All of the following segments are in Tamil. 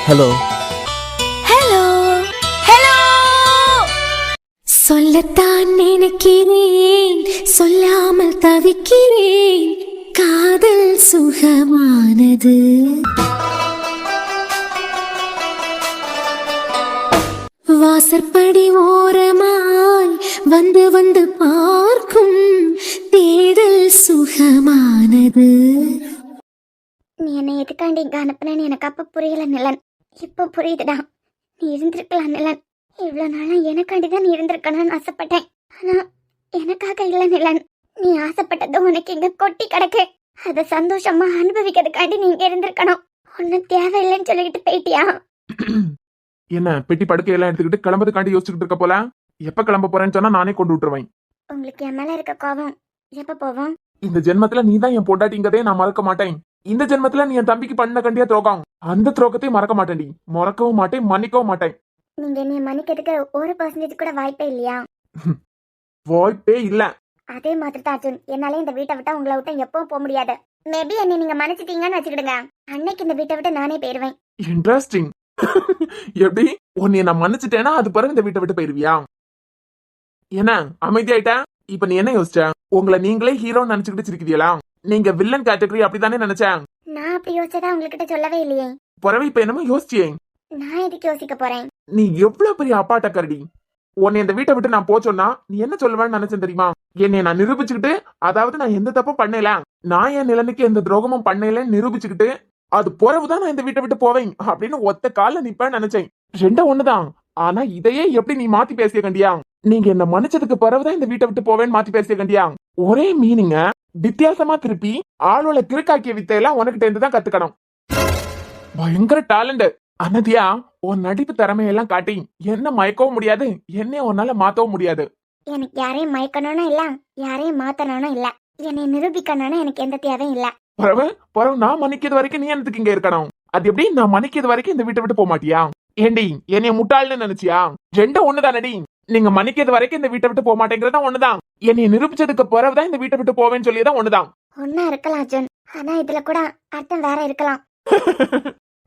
Hello hello hello. சொல்லத்தான் நினைக்கிறேன், சொல்லாமல் தவிக்கிறேன். காதல் சுகமானது. வாசற்படி ஓரமாய் வந்து வந்து பார்க்கும் தேடல் சுகமானது. நீ என்னை எதுக்காண்டி இங்க அனுப்புனேன்னு எனக்கு அப்ப புரியல நிலன். இப்ப புரியுதுடா. நீ இருந்திருக்கலாம் நிலன். இவ்வளவு நாளா எனக்காண்டி தான் நீ இருந்திருக்கணும்னு ஆசைப்பட்டேன். ஆனா எனக்காக இல்ல நிலன். நீ ஆசைப்பட்டது உனக்கு இங்க கொட்டி கிடக்கு. அத சந்தோஷமா அனுபவிக்கிறதுக்காண்டி நீ இங்க இருந்திருக்கணும். ஒன்னும் தேவையில்லைன்னு சொல்லிக்கிட்டு போயிட்டியா? என்ன பெட்டி படுக்கையெல்லாம் எடுத்துக்கிட்டு கிளம்பதுக்காண்டி யோசிச்சுக்கிட்டு இருக்க போல? எப்ப கிளம்ப போறேன்னு சொன்னா நானே கொண்டு விட்டுருவேன். உங்களுக்கு என் மேல இருக்க கோபம் எப்ப போவோம்? இந்த ஜென்மத்துல நீ தான் என் பொண்டாட்டிங்கதே நான் மறக்க மாட்டேன். இந்த ஜென்மத்துல நீ என் தம்பிக்கு பண்ண கண்டியா துரோகம், அந்த துரோகத்தை மறக்க மாட்டேன்டி. மறக்கவும் மாட்டேன், மன்னிக்கவும் மாட்டேன். நீங்க என்னைய மன்னிக்கிறதுக்கு 1% கூட வாய்ப்பே இல்லையா? வாய்ப்பே இல்ல. அதே மாதிரி தான் அர்ஜுன், என்னால இந்த வீட்டை விட்டா உங்களை விட்டு எப்பவும் போக முடியாது. மேபி என்னை நீங்க மன்னிச்சிட்டீங்கன்னு வச்சுக்கிடுங்க, அன்னைக்கு இந்த வீட்டை விட்டு நானே போயிருவேன். இன்ட்ரெஸ்டிங். எப்படி உன்னை நான் மன்னிச்சிட்டேன்னா அது பிறகு இந்த வீட்டை விட்டு போயிருவியா? என்ன அமைதியாயிட்ட? இப்ப நீ என்ன யோசிச்ச? உங்களை நீங்களே ஹீரோன்னு நினைச்சுக்கிட்டு சிரிக்கிறீங்களா? நீங்க வில்லன் கேட்டகரி அப்படித்தானே நினைச்சேன். நான் அப்படி யோசிச்சதா உங்ககிட்ட சொல்லவே இல்லையே. பிறவை இப்ப என்னமோ யோசிச்சியே. நான் எதுக்கு யோசிக்க போறேன்? நீ எவ்வளவு பெரிய அப்பாட்ட கரடி. உன்னை இந்த வீட்டை விட்டு நான் போச்சோன்னா நீ என்ன சொல்லுவேன்னு நினைச்சேன் தெரியுமா? என்னை நான் நிரூபிச்சுக்கிட்டு, அதாவது நான் எந்த தப்பும் பண்ணல, நான் என் நிலைமைக்கு எந்த துரோகமும் பண்ணலன்னு நிரூபிச்சுக்கிட்டு அது பிறகுதான் நான் இந்த வீட்டை விட்டு போவேன் அப்படின்னு ஒத்த கால நிப்பேன்னு நினைச்சேன். ரெண்டும் ஒண்ணுதான். ஆனா இதையே எப்படி நீ மாத்தி பேசிய கண்டியா? நீங்க என்ன மன்னிச்சதுக்கு பிறகுதான் இந்த வீட்டை விட்டு போவேன்னு மாத்தி பேசிய கண்டியா? ஒரே மீனிங்க வித்தியாசமா திருப்பி ஆளோட கிறுக்காக்கிய வித்தையெல்லாம் உனக்கிட்ட இருந்து தான் கத்துக்கணும். பயங்கர டேலண்ட். அனதியா உன் நடிப்பு திறமையெல்லாம் காட்டி என்ன மயக்கவும் முடியாது, என்ன உன்னால மாத்தவும் முடியாது. எனக்கு யாரையும் மயக்கணும்னு இல்ல, யாரையும் மாத்தணும்னு இல்ல, என்னை நிரூபிக்கணும்னு எனக்கு எந்த தேவையும் இல்ல. பிறகு நான் மன்னிக்கிறது வரைக்கும் நீ எனக்கு இங்க இருக்கணும். அது எப்படி நான் மன்னிக்கிறது வரைக்கும் இந்த வீட்டை விட்டு போக மாட்டியா? ஏண்டி என்னைய முட்டாள்னு நினைச்சியா? ரெண்டும் ஒண்ணுதானடி. நீங்க மன்னிக்கிறது வரைக்கும் இந்த வீட்டை விட்டு போக மாட்டேங்கிறதா ஒண்ணுதான். என்னைய நிரூபிச்சதுக்கு பிறகுதான் இந்த வீட்டை விட்டு போவேன்னு சொல்லியதான் ஒண்ணுதான். ஒன்னா இருக்கலாம் அர்ஜுன், ஆனா இதுல கூட அர்த்தம் வேற இருக்கலாம்.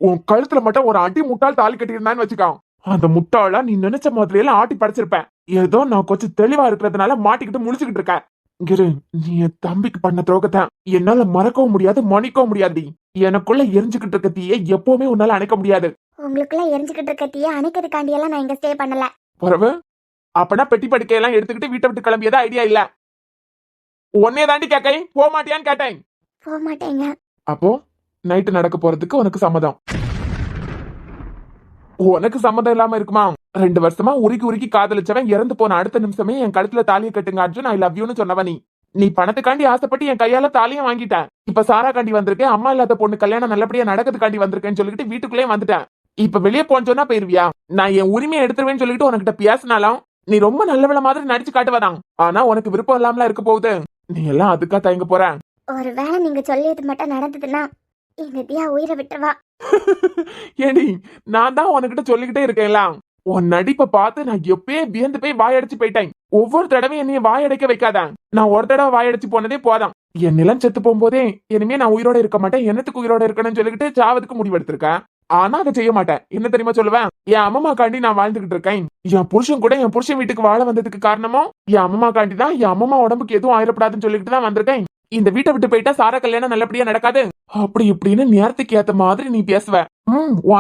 உன் கழுத்துல மட்டும் ஒரு அடி முட்டாள் தாலி கட்டியிருந்தான்னு வச்சுக்கோ, அந்த முட்டாளா நீ நினைச்ச மாதிரி எல்லாம் ஆட்டி படைச்சிருப்பேன். ஏதோ நான் கொஞ்சம் தெளிவா இருக்கிறதுனால மாட்டிக்கிட்டு முழிச்சுக்கிட்டு இருக்கேன். இரு, நீ என் தம்பிக்கு பண்ண துரோகத்தை என்னால மறக்கவும் முடியாது, மன்னிக்கவும் முடியாது. எனக்குள்ள எரிஞ்சுக்கிட்டு இருக்க தீயை எப்பவுமே உன்னால அணைக்க முடியாது. உங்களுக்குள்ள எரிஞ்சுக்கிட்டு இருக்க தீய அணைக்கிறதுக்காண்டி எல்லாம் நான் இங்க ஸ்டே பண்ணல. பிறகு அப்பனா பெட்டி படுக்கையெல்லாம் எடுத்துக்கிட்டு வீட்டை விட்டு கிளம்பியதா ஐடியா இல்ல? உன்னே தாண்டி கேட்கேன், போக மாட்டியான்னு கேட்டேன். போக மாட்டேங்க. அப்போ நைட்டு நடக்க போறதுக்கு உனக்கு சம்மதம்? உனக்கு சம்மதம் இல்லாம இருக்குமா? 2 வருஷமா உருக்கி உருக்கி காதலிச்சவன் இறந்து போன அடுத்த நிமிஷமே என் கழுத்துல தாலியை கட்டுங்க அர்ஜுன், ஐ லவ் யூன்னு சொன்னவ நீ. நீ பணத்துக்காண்டி ஆசைப்பட்டு என் கையால தாலியும் வாங்கிட்டேன். இப்ப சாரா காண்டி வந்திருக்கேன், அம்மா இல்லாத பொண்ணு கல்யாணம் நல்லபடியா நடக்கிறதுக்காண்டி வந்திருக்கேன்னு சொல்லிட்டு வீட்டுக்குள்ளே வந்துட்டேன். இப்ப வெளியே போன்னு சொன்னா போயிருவியா? நான் என் உரிமையை எடுத்துருவேன்னு சொல்லிட்டு உனக்கிட்ட பேசினாலும் நீ ரொம்ப நல்லவள மாதிரி நடிச்சு காட்டுவதான். ஆனா உனக்கு விருப்பம் இல்லாமல இருக்க போகுது. நீ எல்லாம் அதுக்கா தயங்க போற? ஒருவேளை நீங்க சொல்லியது மட்டும் நடந்ததுன்னா எங்க தியா உயிரை விட்டுருவா. ஏடி நான் தான் உனக்கிட்ட சொல்லிக்கிட்டே இருக்கேன்ல, உன் நடிப்பை பார்த்து நான் எப்பயே வியந்து போய் வாயடிச்சு போயிட்டேன். ஒவ்வொரு தடவையும் என்னைய வாயடைக்க வைக்காத. நான் ஒரு தடவை வாயடிச்சு போனதே போதான். என் நிலம் செத்து போகும்போதே இனிமே நான் உயிரோட இருக்க மாட்டேன், என்னத்துக்கு உயிரோட இருக்கணும்னு சொல்லிக்கிட்டு சாவதுக்கு முடிவெடுத்திருக்கேன். ஆனா அதை செய்ய மாட்டேன். என்ன தெரியுமா சொல்லுவேன்? என் அம்மா காண்டி நான் வாழ்ந்துகிட்டு இருக்கேன். என் புருஷன் கூட என் புருஷன் வீட்டுக்கு வாழ வந்ததுக்கு காரணமும் என் அம்மா காண்டி தான். என் அம்மா உடம்புக்கு எதுவும் ஆயிரப்படாதுன்னு சொல்லிட்டு தான் வந்திருக்கேன். இந்த வீட்டை விட்டு போயிட்டா சாரா கல்யாணம் நல்லபடியா நடக்காது அப்படி இப்படின்னு நேரத்துக்கு ஏத்த மாதிரி நீ பேசுவ.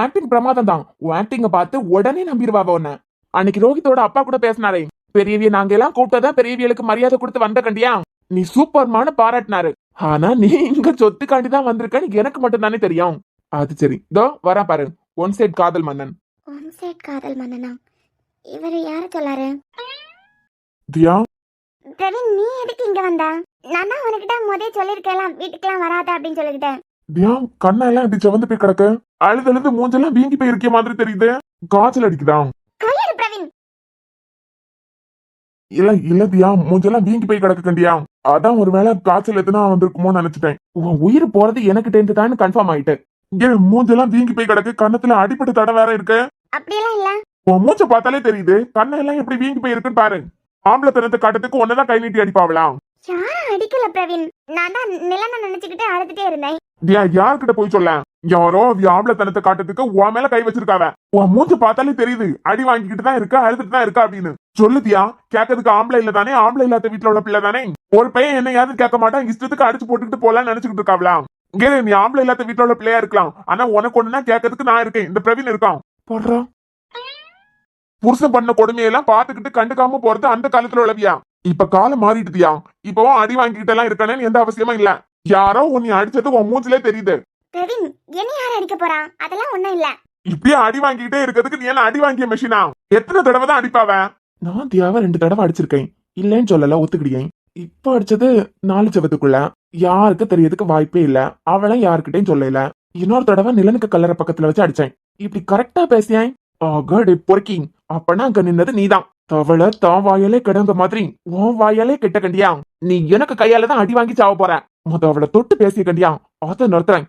ஆக்டிங் பிரமாதம் தான். ஆக்டிங்க பார்த்து உடனே நம்பிடுவாவ உன்ன. அன்னைக்கு ரோஹித்தோட அப்பா கூட பேசினாரே, பெரியவிய நாங்க எல்லாம் கூப்பிட்டதான் பெரியவியலுக்கு மரியாதை கொடுத்து வந்த கண்டியா, நீ சூப்பர்மான பாராட்டினாரு. ஆனா நீ இங்க சொத்துக்காண்டிதான் வந்திருக்கன்னு எனக்கு மட்டும் தானே தெரியும். அது சரி, இதோ வரா பாரு, ஒன் சைட் காதல் மன்னன். ஒன் சைட் காதல் மன்னனா? இவரு யார சொல்லாரு? தியா, பிரவீன் நீ எதுக்கு இங்க வந்த? நான் தான் உனக்கிட்ட முதல்ல சொல்லிருக்கலாம் வீட்டுக்கெல்லாம் வராத அப்படின்னு சொல்லிக்கிட்டேன். தியா கண்ணெல்லாம் இப்படி செவந்து போய் கிடக்கு, அழுது மூஞ்செல்லாம் வீங்கி போய் இருக்க மாதிரி தெரியுது. காய்ச்சல் அடிக்குதா? கையெடு பிரவீன். இல்ல தியா, மூஞ்செல்லாம் வீங்கி போய் கிடக்கு கண்டியா, அதான் ஒருவேளை காய்ச்சல் எதுனா வந்திருக்குமோ நினைச்சிட்டேன். உன் உயிர் போறது எனக்கு டென்ட் கன்ஃபார்ம் ஆயிட்டு. இங்க மூஞ்செல்லாம் வீங்கி போய் கிடக்கு, கண்ணத்துல அடிப்பட்டு தடை வேற இருக்கு. அப்படியெல்லாம் இல்ல. உன் மூச்சை பார்த்தாலே தெரியுது, கண்ணெல்லாம் எப்படி வீங்கி போய் இருக்குன்னு பாரு. ஆம்பளை தனத்தை காட்டுறதுக்கு ஒன்னதான் கை நீட்டி அடிப்பாவலாம். யாரும் அடிக்கல பிரவீன், நான் தான் நிலனை நினைச்சுக்கிட்டு அழுதுட்டே இருந்தேன். தியா யார்கிட்ட போய் சொல்ல? யாரோ வியாபலத்தனத்தை காட்டுறதுக்கு உன் மேல கை வச்சிருக்காவ. உன் மூஞ்ச பார்த்தாலே தெரியுது அடி வாங்கிக்கிட்டு தான் இருக்கா, அழுதுட்டு தான் இருக்கா அப்படின்னு. சொல்லுதியா, கேட்கறதுக்கு ஆம்பளை இல்ல தானே, ஆம்பளை இல்லாத வீட்டுல உள்ள பிள்ளை தானே. ஒரு பையன் என்ன யாரும் கேட்க மாட்டான், இஷ்டத்துக்கு அடிச்சு போட்டுக்கிட்டு போலான்னு நினைச்சுக்கிட்டு இருக்காவளா? இங்கே நீ ஆம்பளை இல்லாத வீட்டுல உள்ள பிள்ளையா இருக்கலாம், ஆனா உனக்கு ஒண்ணுனா கேட்கறதுக்கு நான் இருக்கேன், இந்த பிரவீன் இருக்கான். போடுறா புருஷன் பண்ண கொடுமையெல்லாம் பாத்துக்கிட்டு கண்டுக்காம போறது அந்த காலத்துல உள்ளவியா. இப்ப காலம் மாறிட்டுதியா, இப்பவும் அடி வாங்கிக்கிட்டு எல்லாம் இருக்கானேன்னு எந்த அவசியமும் இல்ல. யாரோ உன்னை அடிச்சது உன் மூஞ்சிலே தெரியுது. பிரவீன், என்ன யார் அடிக்க போறான்? அதெல்லாம் ஒண்ணும் இல்ல. இப்படியே அடி வாங்கிக்கிட்டே இருக்கிறதுக்கு நீ என்ன அடி வாங்கிய மெஷினா? எத்தனை தடவை தான் அடிப்பாவ? நான் தியாவை 2 தடவை அடிச்சிருக்கேன், இல்லன்னு சொல்லல, ஒத்துக்கிட்டேன். இப்ப அடிச்சது 4 செவத்துக்குள்ள, யாருக்கு தெரியறதுக்கு வாய்ப்பே இல்ல. அவளை யாருக்கிட்டையும் சொல்லல. இன்னொரு தடவை நிலனுக்கு கல்லற பக்கத்துல வச்சு அடிச்சேன். இப்படி கரெக்டா பேசியேன். ஆகடே பொறுக்கி, அப்பனா அங்க நின்னது நீதான். தவளை தான் வாயாலே கிடந்த மாதிரி உன் வாயாலே கெட்ட கண்டியா. நீ எனக்கு கையால தான் அடி வாங்கி சாவ போற. அவளை தொட்டு பேசிய கண்டியா, அத நிறுத்துறேன்.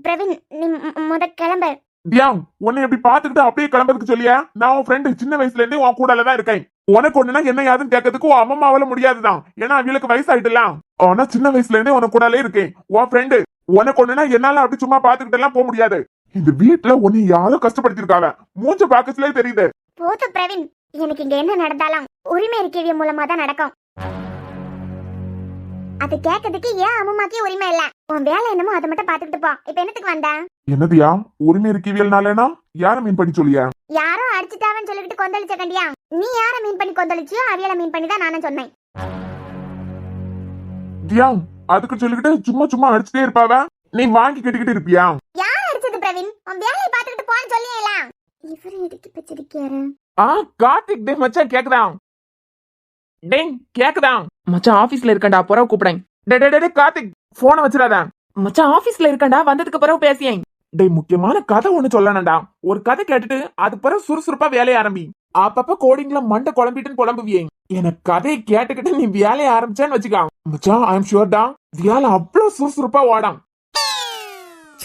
பிரவீன், நீ முத கிளம்பு. தியா, உன்னை எப்படி பாத்துக்கிட்டு அப்படியே கிளம்புறதுக்கு சொல்லியா? நான் உன் ஃப்ரெண்டு, சின்ன வயசுல இருந்தே உன் கூடல தான் இருக்கேன். உனக்கு ஒண்ணுனா என்ன யாருன்னு கேட்கறதுக்கு உன் அம்மாவால முடியாதுதான், ஏன்னா அவளுக்கு வயசாயிட்டுலாம். ஆனா சின்ன வயசுல இருந்தே உனக்கு கூடாலே இருக்கேன், உன் ஃப்ரெண்டு. உனக்கு ஒண்ணுனா என்னால அப்படி சும்மா பாத்துக்கிட்டு எல்லாம் போக முடியாது. இந்த வீட்டுல உன்னை யாரும் கஷ்டப்படுத்திருக்காங்க, மூஞ்ச பாக்கச்சுலே தெரியுது. போது பிரவீன், எனக்கு இங்க என்ன நடந்தாலும் உரிமை அறிக்கை மூலமா தான் நடக்கும். அது கேட்கறதுக்கு ஏன் அம்மாக்கே உரிமை இல்ல? உன் வேலை என்னமோ அதை மட்டும் பாத்துக்கிட்டு போ. இப்ப என்னத்துக்கு வந்த? என்னதியா, உரிமை இருக்கியல்னாலேனா யார மீன் பண்ணி சொல்லியா? யாரோ அடிச்சுட்டாவன்னு சொல்லிட்டு கொந்தளிச்ச கண்டியா. நீ யார மீன் பண்ணி கொந்தளிச்சியோ அவியல மீன் பண்ணி தான் நானும் சொன்னேன். தியா, அதுக்கு சொல்லிக்கிட்டு சும்மா சும்மா அடிச்சுட்டே இருப்பாவ, நீ வாங்கி கட்டிக்கிட்டு இருப்பியா? யார் அடிச்சது பிரவீன்? உன் வேலையை பாத்துக்கிட்டு போன்னு சொல்லியேல. இவரு எதுக்கு பச்சிருக்காரு? கார்த்திக், டே மச்சான் கேக்குதா? டேய் கேக்குதா? மச்சான் ஆபீஸ்ல இருக்கேன்டா, புறவு கூப்பிடேன். டே கார்த்திக், போனை வச்சிடாத. மச்சான் ஆபீஸ்ல இருக்கேன்டா, வந்ததுக்கு பிறகு பேசியேன். டேய், முக்கியமான கதை ஒண்ணு சொல்லணும்டா. ஒரு கதை கேட்டுட்டு அது பிறகு சுறுசுறுப்பா வேலையை ஆரம்பி. அப்பப்ப கோடிங்ல மண்டை குழம்பிட்டுன்னு புலம்புவியே. எனக்கு கதையை கேட்டுக்கிட்டு நீ வேலையை ஆரம்பிச்சேன்னு வச்சுக்கா மச்சான், ஐ எம் ஷுவர்டா, வேலை அவ்வளவு சுறுசுறுப்பா ஓடாம்.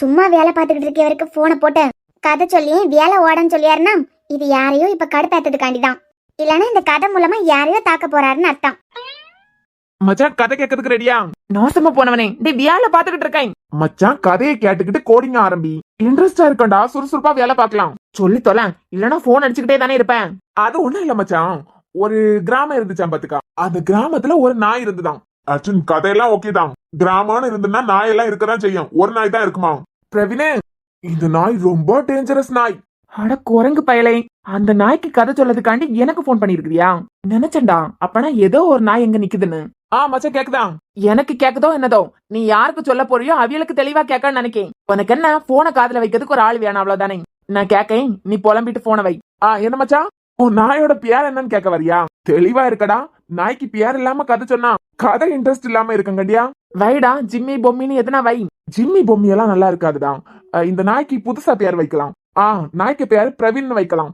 சும்மா வேலை பாத்துக்கிட்டு இருக்கவருக்கு போனை போட்டு கதை சொல்லி வேலை ஓடன்னு சொல்லியாருன்னா இது யாரையோ இப்ப கடுப்பேத்ததுக்காண்டிதான். இல்லன்னா இந்த கதை மூலமா யாரையோ தாக்க போறாருன்னு அர்த்தம். மச்சான், கதை கேட்கறதுக்கு ரெடியா? நாசமா போனவனே, டே வேலை பாத்துக்கிட்டு இருக்கேன். மச்சான், கதையை கேட்டுக்கிட்டு கோடிங்க ஆரம்பி. இன்ட்ரெஸ்டா இருக்கண்டா, சுறுசுறுப்பா வேலை பார்க்கலாம். சொல்லி தொலை, இல்லன்னா போன் அடிச்சுக்கிட்டே தானே இருப்பேன். அது ஒண்ணும் இல்ல மச்சான், ஒரு கிராமம் இருந்துச்சான் பாத்துக்கா. அந்த கிராமத்துல ஒரு நாய் இருந்துதான். அர்ஜுன், கதையெல்லாம் ஓகே தான். கிராமம்னு இருந்துன்னா நாய் எல்லாம் இருக்கதான் செய்யும், ஒரு நாய் தான் இருக்குமா? பிரவீனே, இந்த நாய் ரொம்ப டேஞ்சரஸ் நாய். அட குரங்கு பயலே, அந்த நாய்க்கு கதை சொல்லதுக்காண்டி எனக்கு போன் பண்ணிருக்கியா? நினைச்சேன்டா, அப்பனா ஏதோ ஒரு நாய் எங்க நிக்குதுன்னு. மச்சான் கேக்குதா? எனக்கு கேக்குதோ என்னதோ, நீ யாருக்கு சொல்ல போறியோ அவியலுக்கு தெளிவா கேட்கன்னு நினைக்கேன். உனக்கு என்ன, போனை காதுல வைக்கிறதுக்கு ஒரு ஆள் வேணும், அவ்வளவுதானே. நான் கேக்கேன், நீ புலம்பிட்டு போனை வை. என்ன மச்சான், உன் நாயோட பேர் என்னன்னு கேட்க வரியா? தெளிவா இருக்கடா, நாய்க்கு பேர் இல்லாம கதை சொன்னா கதை இன்ட்ரெஸ்ட் இல்லாம இருக்கங்கடியா. வைடா, ஜிம்மி பொம்மின்னு எதுனா வை. ஜிம்மி பொம்மி எல்லாம் நல்லா இருக்காதுடா. இந்த நாய்க்கு புதுசா பேர் வைக்கலாம். நாய்க்கு பேர் பிரவீன் வைக்கலாம்.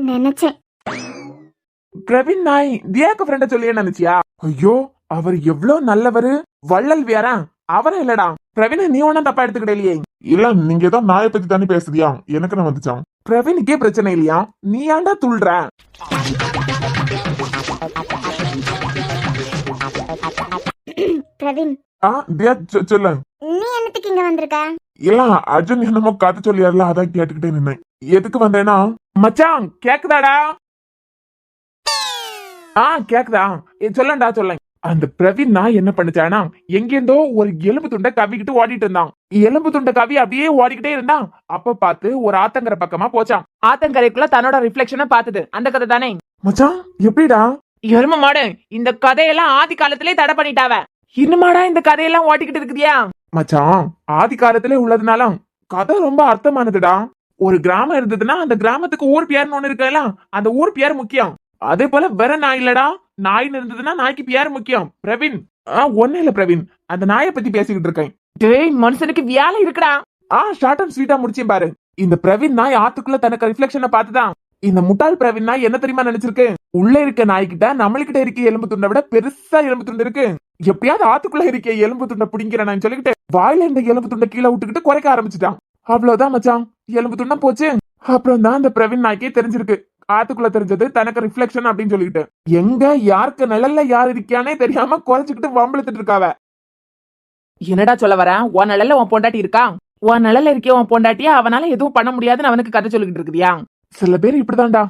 நினைச்சேன் பிரவீன் நாய் தியாக்கு ஃப்ரெண்ட சொல்லியே நினைச்சியா? ஐயோ, அவர் எவ்வளவு நல்லவரு, வள்ளல் வேற. அவரே இல்லடா. பிரவீன நீ ஒன்னும் தப்பா எடுத்துக்கிட்டே இல்ல, நீங்க ஏதோ நாயை பத்தி தானே பேசுதியா, எனக்கு நான் வந்துச்சான். பிரவீனுக்கே பிரச்சனை இல்லையா, நீ ஏன்டா துள்ற? பிரவீன், தியா சொல்லு. நீ என்னத்துக்கு இங்க வந்திருக்க? இல்ல, அர்ஜுன் என்னமோ கதை சொல்லியாருல, அதான் கேட்டுக்கிட்டே நின்னேன். எதுக்கு வந்தேன்னா, மச்சான் கேக்குதாடா? கேக்குதா? சொல்லண்டா சொல்லேன். அந்த பிரவீன் நாய் என்ன பண்ணுச்சானா, எங்கேருந்தோ ஒரு எலும்பு துண்டை கவிக்கிட்டு ஓடிட்டு இருந்தான். எலும்பு துண்டை கவி அப்படியே ஓடிக்கிட்டே இருந்தான். அப்ப பார்த்து ஒரு ஆத்தங்கரை பக்கமா போச்சான். ஆத்தங்கரைக்குள்ள தன்னோட ரிஃப்ளெக்ஷனை பார்த்தது, அந்த கதை தானே. மச்சான் எப்படிடா? எரும மாடு, இந்த கதையெல்லாம் ஆதி காலத்திலே தடை பண்ணிட்டாவ. இன்னுமாடா இந்த கதையெல்லாம் ஓட்டிக்கிட்டு இருக்குதியா? மச்சான், ஆதி காலத்திலே உள்ளதுனால கதை ரொம்ப அர்த்தமானதுடா. ஒரு கிராமம் இருந்ததுன்னா அந்த கிராமத்துக்கு ஊர் பேர்னு ஒண்ணு இருக்கல, அந்த ஊர் பேர் முக்கியம். அதே போல வேற நாய் இல்லடா, நாய் இருந்ததுன்னா நாய்க்கு பேர் முக்கியம். பிரவீன், ஒண்ணு இல்ல பிரவீன், அந்த நாயை பத்தி பேசிக்கிட்டு இருக்கேன். டேய், மனுஷனுக்கு வேலை இருக்குடா. ஷார்ட் அண்ட் ஸ்வீட்டா முடிச்சேன் பாரு. இந்த பிரவீன் நாய் ஆத்துக்குள்ள தனக்கு ரிஃப்ளெக்ஷனை பார்த்துதான் இந்த முட்டாள் பிரவீன் நாய் என்ன தெரியுமா நினைச்சிருக்கு, உள்ள இருக்க நாய்கிட்ட நம்மளுக்கிட்ட இருக்க எலும்பு துண்டை விட பெருசா எலும்பு துண்டு இருக்கு, எப்படியாவது ஆத்துக்குள்ள இருக்க எலும்பு துண்டை பிடிங்கிறேன் சொல்லிக்கிட்டு வாயில இந்த எலும்பு துண்டை கீழே விட்டுக்கிட்டு குறைக்க ஆரம்பிச்சுட்டான். அவ்வளவுதான் மச்சான், எலும்பு துண்டா போச்சு. அப்புறம் தான் அந்த பிரவீன் நாய்க்கே தெரிஞ்சிருக்கு, ஆத்துக்குள்ள தெரிஞ்சது தனக்கு ரிஃப்ளெக்ஷன் அப்படின்னு சொல்லிட்டு. எங்க யாருக்கு நிழல்ல யார் இருக்கானே தெரியாம குறைச்சுக்கிட்டு வம்பிழுத்துட்டு இருக்காவ. என்னடா சொல்ல வர? உன் நிழல்ல உன் பொண்டாட்டி இருக்கா? உன் நிழல இருக்கே உன் பொண்டாட்டியா அவனால எதுவும் பண்ண முடியாதுன்னு அவனுக்கு கதை சொல்லிக்கிட்டு இருக்குதியா? சில பேர் இப்படிதான்டா.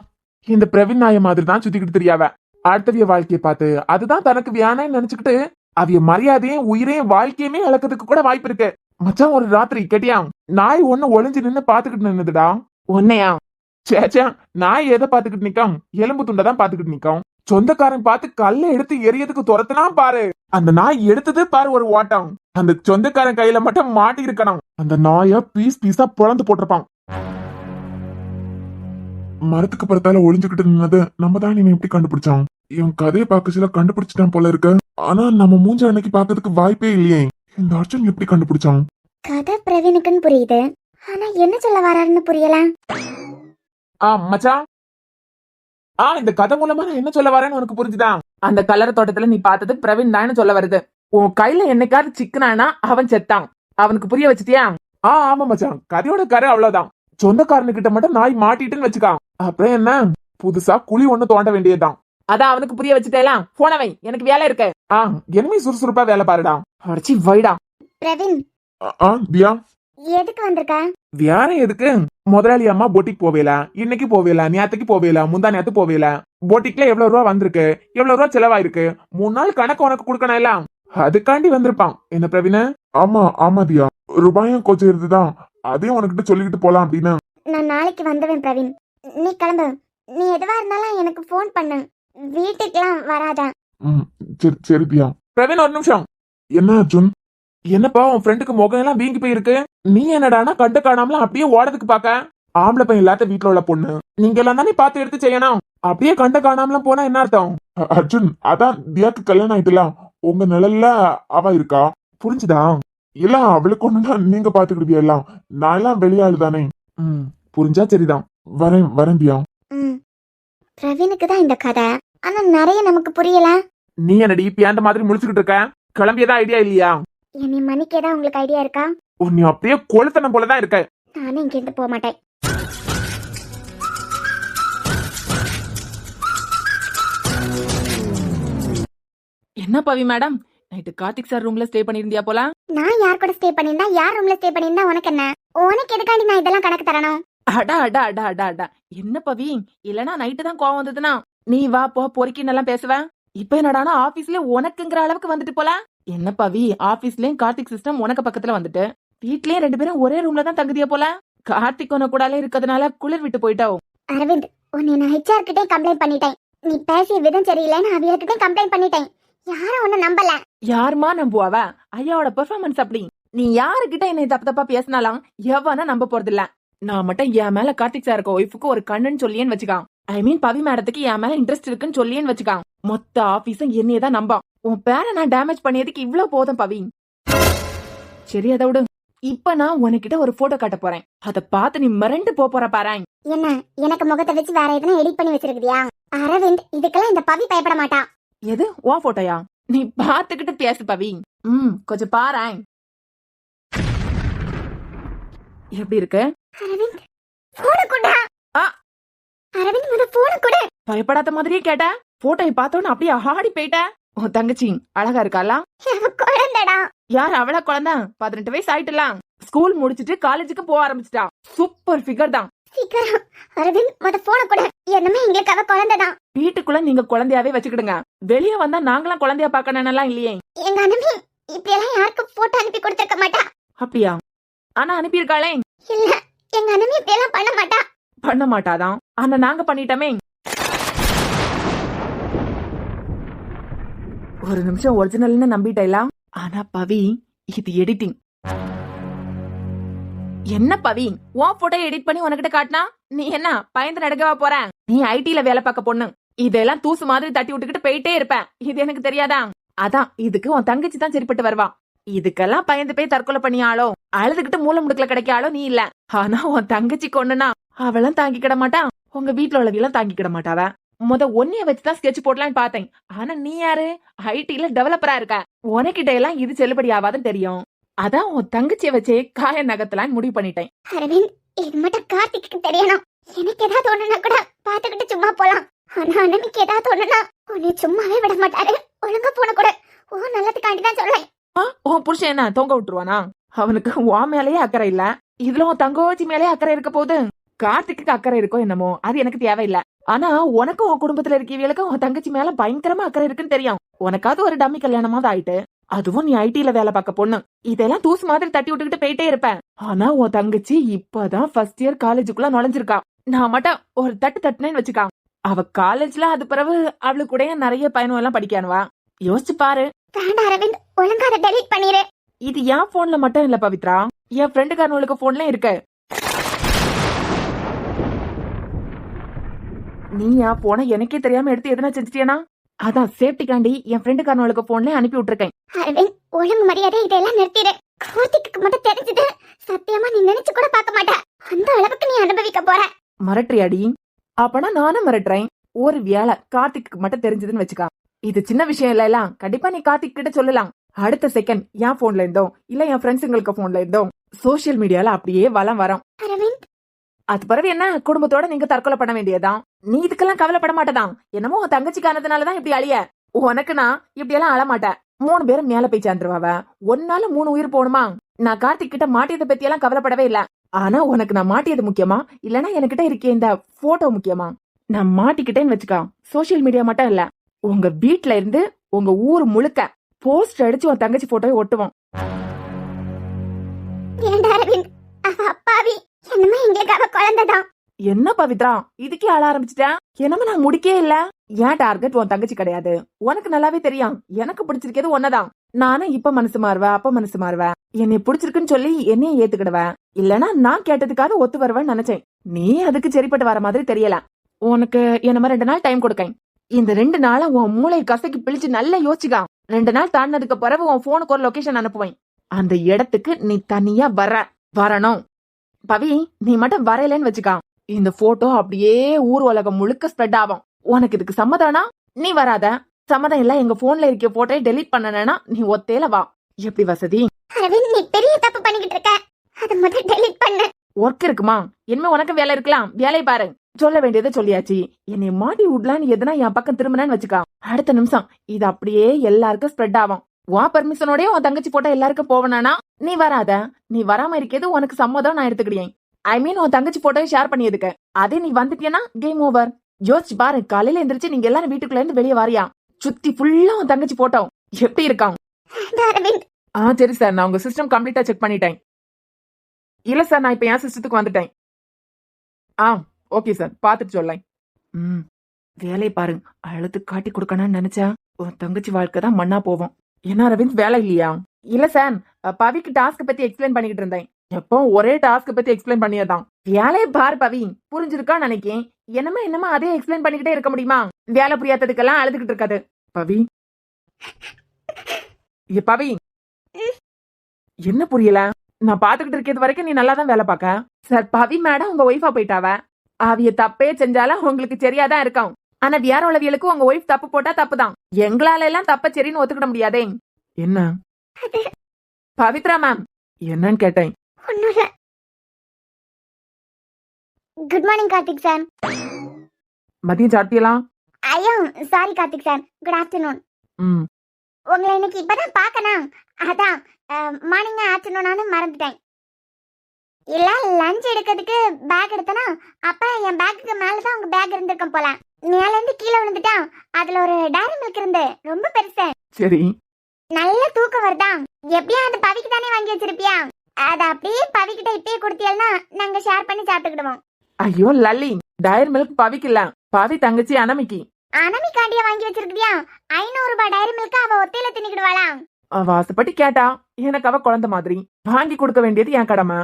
இந்த பிரவீன் நாய மாதிரி தான் சுத்திக்கிட்டு தெரியாவ. அடுத்தவிய வாழ்க்கையை பார்த்து அதுதான் தனக்கு வியானன்னு நினைச்சுக்கிட்டு அவிய மரியாதையும் உயிரையும் வாழ்க்கையுமே இழக்கிறதுக்கு கூட வாய்ப்பு இருக்கு. மச்சான் ஒரு ராத்திரி கேட்டியா, நாய் ஒண்ணு ஒளிஞ்சு நின்னு பாத்துக்கிட்டு நின்னுதுடா. உன்னையா? சேச்சா, நாய் எதை பாத்துக்கிட்டு நிக்கும்? எலும்பு துண்டை தான் பாத்துக்கிட்டு நிக்கும். சொந்தக்காரன் பார்த்து கல்லை எடுத்து எரியதுக்கு துரத்துனா பாரு, அந்த நாய் எடுத்தது பாரு ஒரு ஓட்டம். அந்த சொந்தக்காரன் கையில மட்டும் மாட்டி இருக்கணும். அந்த நாய பீஸ் பீஸா பொழந்து போட்டிருப்பான். மரத்துக்கு பரத்தால ஒளிஞ்சுக்கிட்டு நின்னது நம்ம தான் இவன் எப்படி கண்டுபிடிச்சான்? இவன் கதையை பார்க்கச்சுல கண்டுபிடிச்சிட்டான் போல இருக்கு. ஆனா நம்ம மூஞ்ச அன்னைக்கு பாக்கிறதுக்கு வாய்ப்பே இல்லையே. இந்த அர்ஜுன் எப்படி கண்டுபிடிச்சான்? கதை பிரவீனுக்குன்னு புரியுது, ஆனா என்ன சொல்ல வராருன்னு புரியல. மச்சான், இந்த கதை மூலமா நான் என்ன சொல்ல வரேன்னு உனக்கு புரிஞ்சுதா? அந்த கலர் தோட்டத்துல நீ பார்த்தது பிரவீன் தான் சொல்ல வருது. உன் கையில என்னைக்காவது சிக்கனானா அவன் செத்தான். அவனுக்கு புரிய வச்சுட்டியா? ஆமா மச்சான், கதையோட கரை அவ்வளவுதான். சொந்தக்காரனு கிட்ட மட்டும் நாய் மாட்டிட்டுன்னு வச்சுக்கான். அப்புறம் என்ன, புதுசா குழி ஒண்ணு தோண்ட வேண்டியதுதான். அதான் அவனுக்கு புரிய வச்சுட்டேலாம். போனவை, எனக்கு வேலை இருக்கு. இனிமே சுறுசுறுப்பா வேலை பாருடா. அடிச்சு வைடா. பிரவீன், தியா, எதுக்கு வந்திருக்க? வேற எதுக்கு? முதலாளி அம்மா போட்டிக்கு போவேல, இன்னைக்கு போவேல, நேத்துக்கு போவேல, முந்தா நேத்து போவேல. போட்டிக்ல எவ்வளவு ரூபா வந்திருக்கு, எவ்வளவு ரூபா செலவாயிருக்கு, 3 நாள் கணக்கு உனக்கு கொடுக்கணும் எல்லாம். அதுக்காண்டி வந்திருப்பான். என்ன பிரவீன? ஆமா தியா, ரூபாயும் கொஞ்சம் இருந்துதான், அதையும் உனக்கிட்ட சொல்லிக்கிட்டு போலாம் அப்படின்னு. நான் நாளைக்கு வந்துடுவேன் பிரவீன், நீ கிளம்பு. நீ எதுவா இருந்தாலும் எனக்கு போன் பண்ணு, வீட்டுக்குலாம் வராத. சரி தியா. பிரவீன் ஒரு நிமிஷம். என்ன அர்ஜுன்? என்னப்பா உன் ஃப்ரெண்டுக்கு முகம் எல்லாம் வீங்கி போயிருக்கு? நீ என்னடானா கண்டு காணாமல அப்படியே ஓடதுக்கு பாக்க? ஆம்பளை பையன் இல்லாத வீட்டுல உள்ள பொண்ணு, நீங்க எல்லாம் தானே பார்த்து எடுத்து செய்யணும். அப்படியே கண்டு காணாமல போனா என்ன அர்த்தம்? அர்ஜுன், அதான் தியாக்கு கல்யாணம் ஆயிட்டுலாம், உங்க நிழல்ல அவ இருக்கா, புரிஞ்சுதா? இல்ல அவளுக்கு ஒண்ணுன்னா நீங்க பாத்துக்கிடுவியா எல்லாம், நான் எல்லாம் வெளியாளு தானே. புரிஞ்சா சரிதான். வரேன் தியா. பிரவீனுக்கு தான் இந்த கதை, ஆனா நிறைய நமக்கு புரியல. நீ என்னடி பேண்ட மாதிரி முடிச்சுக்கிட்டு இருக்க? கிளம்பியதா ஐடியா இல்லையா? என்னை மன்னிக்கதான் உங்களுக்கு ஐடியா இருக்கா? நீ அப்படியே கொளுத்தனம் போலதான் இருக்க. நானும் இங்க இருந்து போக மாட்டேன். என்ன பவி மேடம், நைட்டு கார்த்திக் சார் ரூம்ல ஸ்டே பண்ணிருந்தியா போல? நான் யார் கூட ஸ்டே பண்ணிருந்தா, யார் ரூம்ல ஸ்டே பண்ணிருந்தா உனக்கு என்ன? உனக்கு எதுக்காண்டி நான் இதெல்லாம் கணக்கு தரணும்? அடா என்ன பவி, இல்லனா நைட்டு தான் கோவம் வந்ததுன்னா நீ வா போ பொறுக்கின்னு எல்லாம் பேசுவேன். இப்ப என்னடானா ஆபீஸ்ல உனக்குங்கிற அளவுக்கு வந்துட்டு போல. என்ன பவி, ஆபீஸ்லயும் கார்த்திக் சிஸ்டம் உனக்கு பக்கத்துல வந்துட்டு, வீட்லயும் 2 பேரும் ஒரே ரூம்ல தான் தங்குதியா போல. கார்த்திக் உன கூடாலே இருக்கிறதுனால குளிர் விட்டு போயிட்டாவும். அரவிந்த், உன்னை நான் HR கிட்டே கம்ப்ளைண்ட் பண்ணிட்டேன். நீ பேசிய விதம் சரியில்லைன்னு அவியர்கிட்டே கம்ப்ளைண்ட் பண்ணிட்டேன். யாரும் உன்னை நம்பல. யாருமா நம்புவாவ? ஐயாவோட பெர்ஃபார்மன்ஸ் அப்படி. நீ யாருகிட்ட என்னை தப்பா பேசினாலாம் எவனா நம்ப போறது இல்ல. நான் மட்டும் என் மேல கார்த்திக் சாருக்கு ஒய்ஃபுக்கு ஒரு கண்ணுன்னு சொல்லியேன்னு வச்சுக்கான். ஐ மீன் பவி மேடத்துக்கு என் மேல இன்ட்ரெஸ்ட் இருக்குன்னு சொல்லியேன்னு வச்சுக்கான். மொத்த ஆபீஸும் என்னையதான் நம்பா. உன் பேரை நான் டேமேஜ் பண்ணியதுக்கு இவ்வளவு போதும் பவி. சரி அதை விடு. இப்ப நான் உனக்கிட்ட ஒரு போட்டோ காட்ட போறேன், அத பார்த்து நீ மிரண்டு போற பாரு. என்ன, எனக்கு முகத்தை வச்சு வேற எதுனா எடிட் பண்ணி வச்சிருக்கியா? அரவிந்த், இதுக்கெல்லாம் இந்த பவி பயப்பட மாட்டா. எது உன் போட்டோயா? நீ பாத்துக்கிட்டு பேசு பவி. கொஞ்சம் பாரேன். எப்படி இருக்கு? அரவிந்த், போன கொண்டா. அரவிந்த், முத போன கொடு. பயப்படாத மாதிரியே கேட்ட. போட்டோயை பார்த்தோன்னு அப்படியே ஆடி போயிட்ட. உன் தங்கச்சி அழகா இருக்காளா? குழந்தைடா. யார் அவள குழந்தை? 18 வயசு ஆயிட்டுலாம். ஸ்கூல் முடிச்சிட்டு காலேஜுக்கு போக ஆரம்பிச்சிட்டா. சூப்பர் ஃபிகர் தான். சீக்கிரம் அரவிந்த், முத போன கொடு. என்னமே எங்களுக்கு அவ குழந்தைதான். வீட்டுக்குள்ள நீங்க குழந்தையாவே வச்சுக்கிடுங்க. வெளியே வந்தா நாங்களாம் குழந்தையா பாக்கணும் இல்லையே. எங்க அண்ணமே இப்படி எல்லாம் யாருக்கும் போட்டோ அனுப்பி கொடுத்திருக்க மாட்டா. அப்படியா? ஆனா அனுப்பியிருக்காளே. இல்ல, எங்க அண்ணமே இப்படி எல்லாம் பண்ண மாட்டா. பண்ண மாட்டாதான், ஆனா நாங்க பண்ணிட்டோமே. ஒரு நிமிஷம் ஒரிஜினல்னு நம்பிட்டேலா. ஆனா பவி, இது எடிட்டிங். என்ன பவி, உன் போட்டோ எடிட் பண்ணி உனக்கிட்ட காட்டினா நீ என்ன பயந்து நடக்கவா போற? நீ ஐடில வேலை பார்க்க பொண்ணு, இதெல்லாம் தூசு மாதிரி தட்டி விட்டுக்கிட்டு போயிட்டே இருப்ப. இது எனக்கு தெரியாதா? அதான் இதுக்கு உன் தங்கச்சி தான் சரிப்பட்டு வருவா. இதுக்கெல்லாம் பயந்து போய் தற்கொலை பண்ணியாளோ, அழுதுகிட்டு மூல முடுக்கல கிடைக்காளோ நீ இல்ல. ஆனா உன் தங்கச்சி கொண்டுனா அவளும் தாங்கிக்கிட மாட்டா, உங்க வீட்டுல உள்ளவெல்லாம் தாங்கிக்கிட மாட்டாவ. ஒன்னைய வச்சுதான் ஸ்கெட்ச் போடலான்னு பார்த்தேன். ஆனா நீ யாரு? ஐடில டெவலப்பரா இருக்க. உனக்கிட்ட எல்லாம் இது செல்லுபடி ஆகாதுன்னு தெரியும். அதான் உன் தங்கச்சியை வச்சே காய நகத்தலான்னு முடிவு பண்ணிட்டேன். அரவிந்த், இது மட்டும் கார்த்திக்கு தெரியணும். எனக்கு ஏதாவது ஒண்ணுனா கூட பாத்துக்கிட்டு சும்மா போலாம். ஆனா அண்ணனுக்கு ஏதாவது ஒண்ணுனா உன்னை சும்மாவே விட மாட்டாரு. ஒழுங்கா போன கூட ஓ நல்லதுக்காண்டி தான் சொல்றேன். உன் புருஷன் என்ன தொங்க விட்டுருவானா? அவனுக்கு உன் மேலயே அக்கறை இல்ல, இதுல உன் தங்கச்சி மேலயே அக்கறை இருக்க போகுது. கார்த்திக்கு அக்கறை இருக்கோ என்னமோ, அது எனக்கு தேவையில்ல. ஆனா உனக்கும் உன் குடும்பத்துல இருக்கவங்களுக்கும் உன் தங்கச்சி மேல பயங்கரமா அக்கறை இருக்குன்னு தெரியும். உனக்காவது ஒரு டம்மி கல்யாணமாவது ஆயிட்டு, அதுவும் நீ ஐடில வேலை பார்க்க பொண்ணு. இதெல்லாம் தூசு மாதிரி தட்டி விட்டுக்கிட்டு போயிட்டே இருப்பேன். ஆனா உன் தங்கச்சி இப்பதான் ஃபர்ஸ்ட் இயர் காலேஜுக்குள்ள நுழைஞ்சிருக்கா. நான் மட்டும் ஒரு தட்டு தட்டுனேன்னு வச்சுக்கா, அவ காலேஜ்ல அது பிறகு அவளுக்கு கூட நிறைய பயணம் எல்லாம் படிக்கானுவா. யோசிச்சு பாரு. வேண்டாம் அரவிந்த், ஒழுங்கா அதை டெலீட் பண்ணிரு. இது என் போன்ல மட்டும் இல்ல பவித்ரா, என் ஃப்ரெண்டுக்காரனுக்கு போன்ல இருக்கு. நீ என் போன எனக்கே தெரியாம எடுத்து எதுனா செஞ்சிட்டியானா? அதான் சேஃப்டிக்காண்டி என் ஃப்ரெண்டுக்காரனுக்கு போன்ல அனுப்பி விட்டுருக்கேன். அரவிந்த், ஒழுங்கு மரியாதை இதெல்லாம் நிறுத்திடு. கார்த்திக்கு மட்டும் தெரிஞ்சது சத்தியமா நீ நினைச்சு கூட பார்க்க மாட்ட. அந்த அளவுக்கு நீ அனுபவிக்க போற. மிரட்டுறியாடி? அப்பனா நானும் மிரட்டுறேன். ஒரு வேளை கார்த்திக்கு மட்டும் தெரிஞ்சதுன்னு வச்சுக்கா, இது சின்ன விஷயம் இல்ல, கண்டிப்பா நீ கார்த்திக் கிட்ட சொல்லலாம். அடுத்த செகண்ட் என் போன்ல இருந்தோ இல்ல என் ஃப்ரெண்ட்ஸுங்களுக்கு போன்ல இருந்தோ சோசியல் மீடியால அப்படியே வலம் வரும். அரவிந்த், அது பிறகு என்ன, குடும்பத்தோட நீங்க தற்கொலை பண்ண வேண்டியதான். நீ இதுக்கெல்லாம் கவலைப்பட மாட்டதான். என்னமோ உன் தங்கச்சிக்கானதுனாலதான் இப்படி அழிய. உனக்கு நான் இப்படி எல்லாம் அழமாட்டேன். 3 பேரும் மேல போய் சேர்ந்துருவாவ. ஒன்னால 3 உயிர் போகணுமா? நான் கார்த்திக் கிட்ட மாட்டியதை பத்தி எல்லாம் கவலைப்படவே இல்ல. ஆனா உனக்கு நான் மாட்டியது முக்கியமா, இல்லனா என்கிட்ட இருக்க இந்த போட்டோ முக்கியமா? நான் மாட்டிக்கிட்டேன்னு வச்சுக்கா, சோசியல் மீடியா மட்டும் இல்ல, உங்க வீட்ல இருந்து உங்க ஊர் முழுக்க போஸ்ட் அடிச்சு உன் தங்கச்சி போட்டோவை ஒட்டுவோம். ஏண்டா அரவிந்த், அவ அப்பாவி. என்னமோ எங்களுக்கு அவ குழந்தைதான். என்ன பவித்ரா இதுக்கே ஆள ஆரம்பிச்சிட்டேன்? என்னமோ நான் முடிக்கே இல்ல. ஏன் டார்கெட் உன் தங்கச்சி கிடையாது, உனக்கு நல்லாவே தெரியும். எனக்கு பிடிச்சிருக்கிறது ஒன்னதான். நானும் இப்ப மனசு மாறுவேன், அப்ப மனசு மாறுவேன். என்னை பிடிச்சிருக்குன்னு சொல்லி என்னைய ஏத்துக்கிடுவேன். இல்லனா நான் கேட்டதுக்காக ஒத்து வருவேன்னு நினைச்சேன். நீ அதுக்கு சரிப்பட்டு வர மாதிரி தெரியல. உனக்கு என்னமா 2 நாள் டைம் கொடுக்கேன். இந்த 2 நாளா உன் மூளை கசக்கி பிழிச்சு நல்லா யோசிச்சுக்கா. 2 நாள் தாண்டினதுக்கு பிறகு உன் போனுக்கு ஒரு லொகேஷன் அனுப்புவேன். அந்த இடத்துக்கு நீ தனியா வரணும். பவி, நீ மட்டும் வரையலன்னு வச்சுக்கா, இந்த போட்டோ அப்படியே ஊர் உலகம் முழுக்க ஸ்ப்ரெட் ஆகும். உனக்கு இதுக்கு சம்மதானா? நீ வராத. சம்மதம் இல்ல, எங்க போன்ல இருக்க போட்டோயை டெலீட் பண்ணனா நீ ஒத்தேல வா. எப்படி வசதி? அரவிந்த், நீ பெரிய தப்பு பண்ணிக்கிட்டு இருக்க. அதை மட்டும் டெலீட் பண்ணு. ஒர்க் இருக்குமா? இனிமே உனக்கு வேலை இருக்கலாம், வேலையை பாரு. சொல்ல வேண்டியதை சொல்லியாச்சு. என்னை மாட்டி விடலான்னு எதுனா என் பக்கம் திரும்பினு வச்சுக்கா, அடுத்த நிமிஷம் இது அப்படியே எல்லாருக்கும் ஸ்ப்ரெட் ஆகும். உன் பர்மிஷனோடய உன் தங்கச்சி போட்டா எல்லாருக்கும் போவனானா நீ வராத. நீ வராம இருக்கிறது உனக்கு சம்மதம் நான் எடுத்துக்கிட்டேன். ஐ மீன் உன் தங்கச்சி போட்டோவை ஷேர் பண்ணியதுக்கு. அதே நீ வந்துட்டியனா கேம் ஓவர். யோசிச்சு பாரு, காலையில எந்திரிச்சு நீங்க எல்லாரும் வீட்டுக்குள்ள இருந்து வெளியே வாரியா, சுத்தி ஃபுல்லா உன் தங்கச்சி போட்டோ எப்படி இருக்கான்? சரி சார், நான் உங்க சிஸ்டம் கம்ப்ளீட்டா செக் பண்ணிட்டேன். இல்ல சார், நான் இப்ப என் சிஸ்டத்துக்கு வந்துட்டேன். ஓகே சார், பாத்துட்டு சொல்லேன். வேலை பாரு. அழுத்து காட்டி கொடுக்கணும்னு நினைச்சா உன் தங்கச்சி வாழ்க்கை தான் மண்ணா போவோம். என்ன அரவிந்த், வேலை இல்லையா? இல்ல சார், பவிக்கு டாஸ்க் பத்தி எக்ஸ்பிளைன் பண்ணிக்கிட்டு இருந்தேன். எப்போ ஒரே டாஸ்க் பத்தி எக்ஸ்பிளைன் பண்ணியதான். வேலையை பாரு பவி, புரிஞ்சிருக்கா நினைக்கேன். என்னமா அதே எக்ஸ்பிளைன் பண்ணிக்கிட்டே இருக்க முடியுமா? வேலை புரியாததுக்கெல்லாம் அழுதுகிட்டு இருக்காது. பவி, பவி என்ன புரியல? நான் பாத்துக்கிட்டு இருக்கிறது வரைக்கும் நீ நல்லா தான் வேலை பார்க்க. சார், பவி மேடம் உங்க ஒய்ஃபா போயிட்டாவ. அவிய தப்பே செஞ்சாலும் உங்களுக்கு சரியாதான் இருக்கும். ஆனா வேற உள்ளவியலுக்கு உங்க ஒய்ஃப் தப்பு போட்டா தப்புதான். எங்களால எல்லாம் தப்ப சரின்னு ஒத்துக்கிட முடியாதே. என்ன பவித்ரா மேம், என்னன்னு கேட்டேன். Good morning Karthik sir. மதியம் சாப்பிட்டீங்களா? ஐயோ sorry Karthik sir, good afternoon. உங்களை இன்னைக்கு இப்பதான் பாக்கணும், அதான் மார்னிங் ஆஃப்டர்நூனானு மறந்துட்டேன். இல்ல லஞ்ச் எடுக்கிறதுக்கு பேக் எடுத்தனா, அப்ப என் பேக்குக்கு மேலதான் உங்க பேக் இருந்திருக்கும் போல. மேல இருந்து கீழே விழுந்துட்டான். அதுல ஒரு டைரி மில்க் இருந்து ரொம்ப பெருசு. சரி, நல்ல தூக்கம் வருதா? எப்படியா அது பவிக்கு தானே வாங்கி வச்சிருப்பியா? அத அப்படியே பவிக்கிட்ட இப்பயே கொடுத்தியல்னா நாங்க ஷேர் பண்ணி சாப்பிட்டுக்கிடுவோம். ஐயோ லல்லி, டைரி மில்க் பவிக்கு இல்ல, பவி தங்கச்சி அனமிக்கு. அனமிக்காண்டியா வாங்கி வச்சிருக்கியா? 500 ரூபாய் டைரி மில்க் அவ ஒத்தையில தின்னுக்கிடுவாளா? அவ ஆசைப்பட்டு கேட்டா, எனக்கு அவ குழந்தை மாதிரி வாங்கி கொடுக்க வேண்டியது என் கடமை.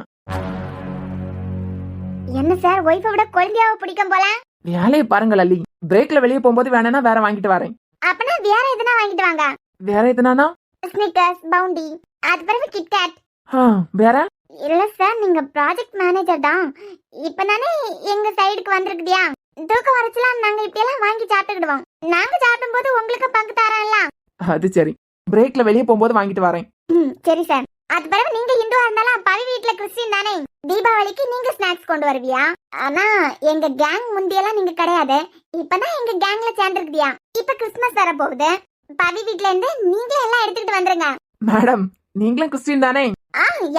என்ன சார், ஒய்ஃபை விட குழந்தையாவ பிடிக்கும் போல. வேலையை பாருங்க லல்லி, பிரேக்ல வெளியே போகும்போது வேணா வேற வாங்கிட்டு வரேன். அப்பனா வேற எதுனா வாங்கிட்டு வாங்க. வேற எதுனா? ஸ்னிக்கர்ஸ், பவுண்டி, அது பிறகு கிட்கேட். வேற? இல்ல சார், நீங்க ப்ராஜெக்ட் மேனேஜர் தான். இப்பதானே எங்க சைடுக்கு வந்திருக்குதியா, தூக்கம் வரச்சுலாம் நாங்க இப்படி எல்லாம் வாங்கி சாப்பிட்டுக்கிடுவோம். நாங்க சாப்பிடும் போது உங்களுக்கு பங்கு தரேன்ல. அது சரி, பிரேக்ல வெளியே போகும்போது வாங்கிட்டு வரேன். சரி சார். அது பிறகு நீங்க இந்துவா இருந்தாலும் பவி வீட்ல கிறிஸ்டின் தானே, தீபாவளிக்கு நீங்க ஸ்நாக்ஸ் கொண்டு வருவியா? ஆனா எங்க கேங் முந்தியெல்லாம் நீங்க கிடையாது, இப்பதான் எங்க கேங்ல சேர்ந்துருக்குதியா. இப்ப கிறிஸ்துமஸ் வர போகுது, பவி வீட்ல இருந்து நீங்க எல்லாம் எடுத்துக்கிட்டு வந்துருங்க. மேடம், நீங்களும் கிறிஸ்டின் தானே?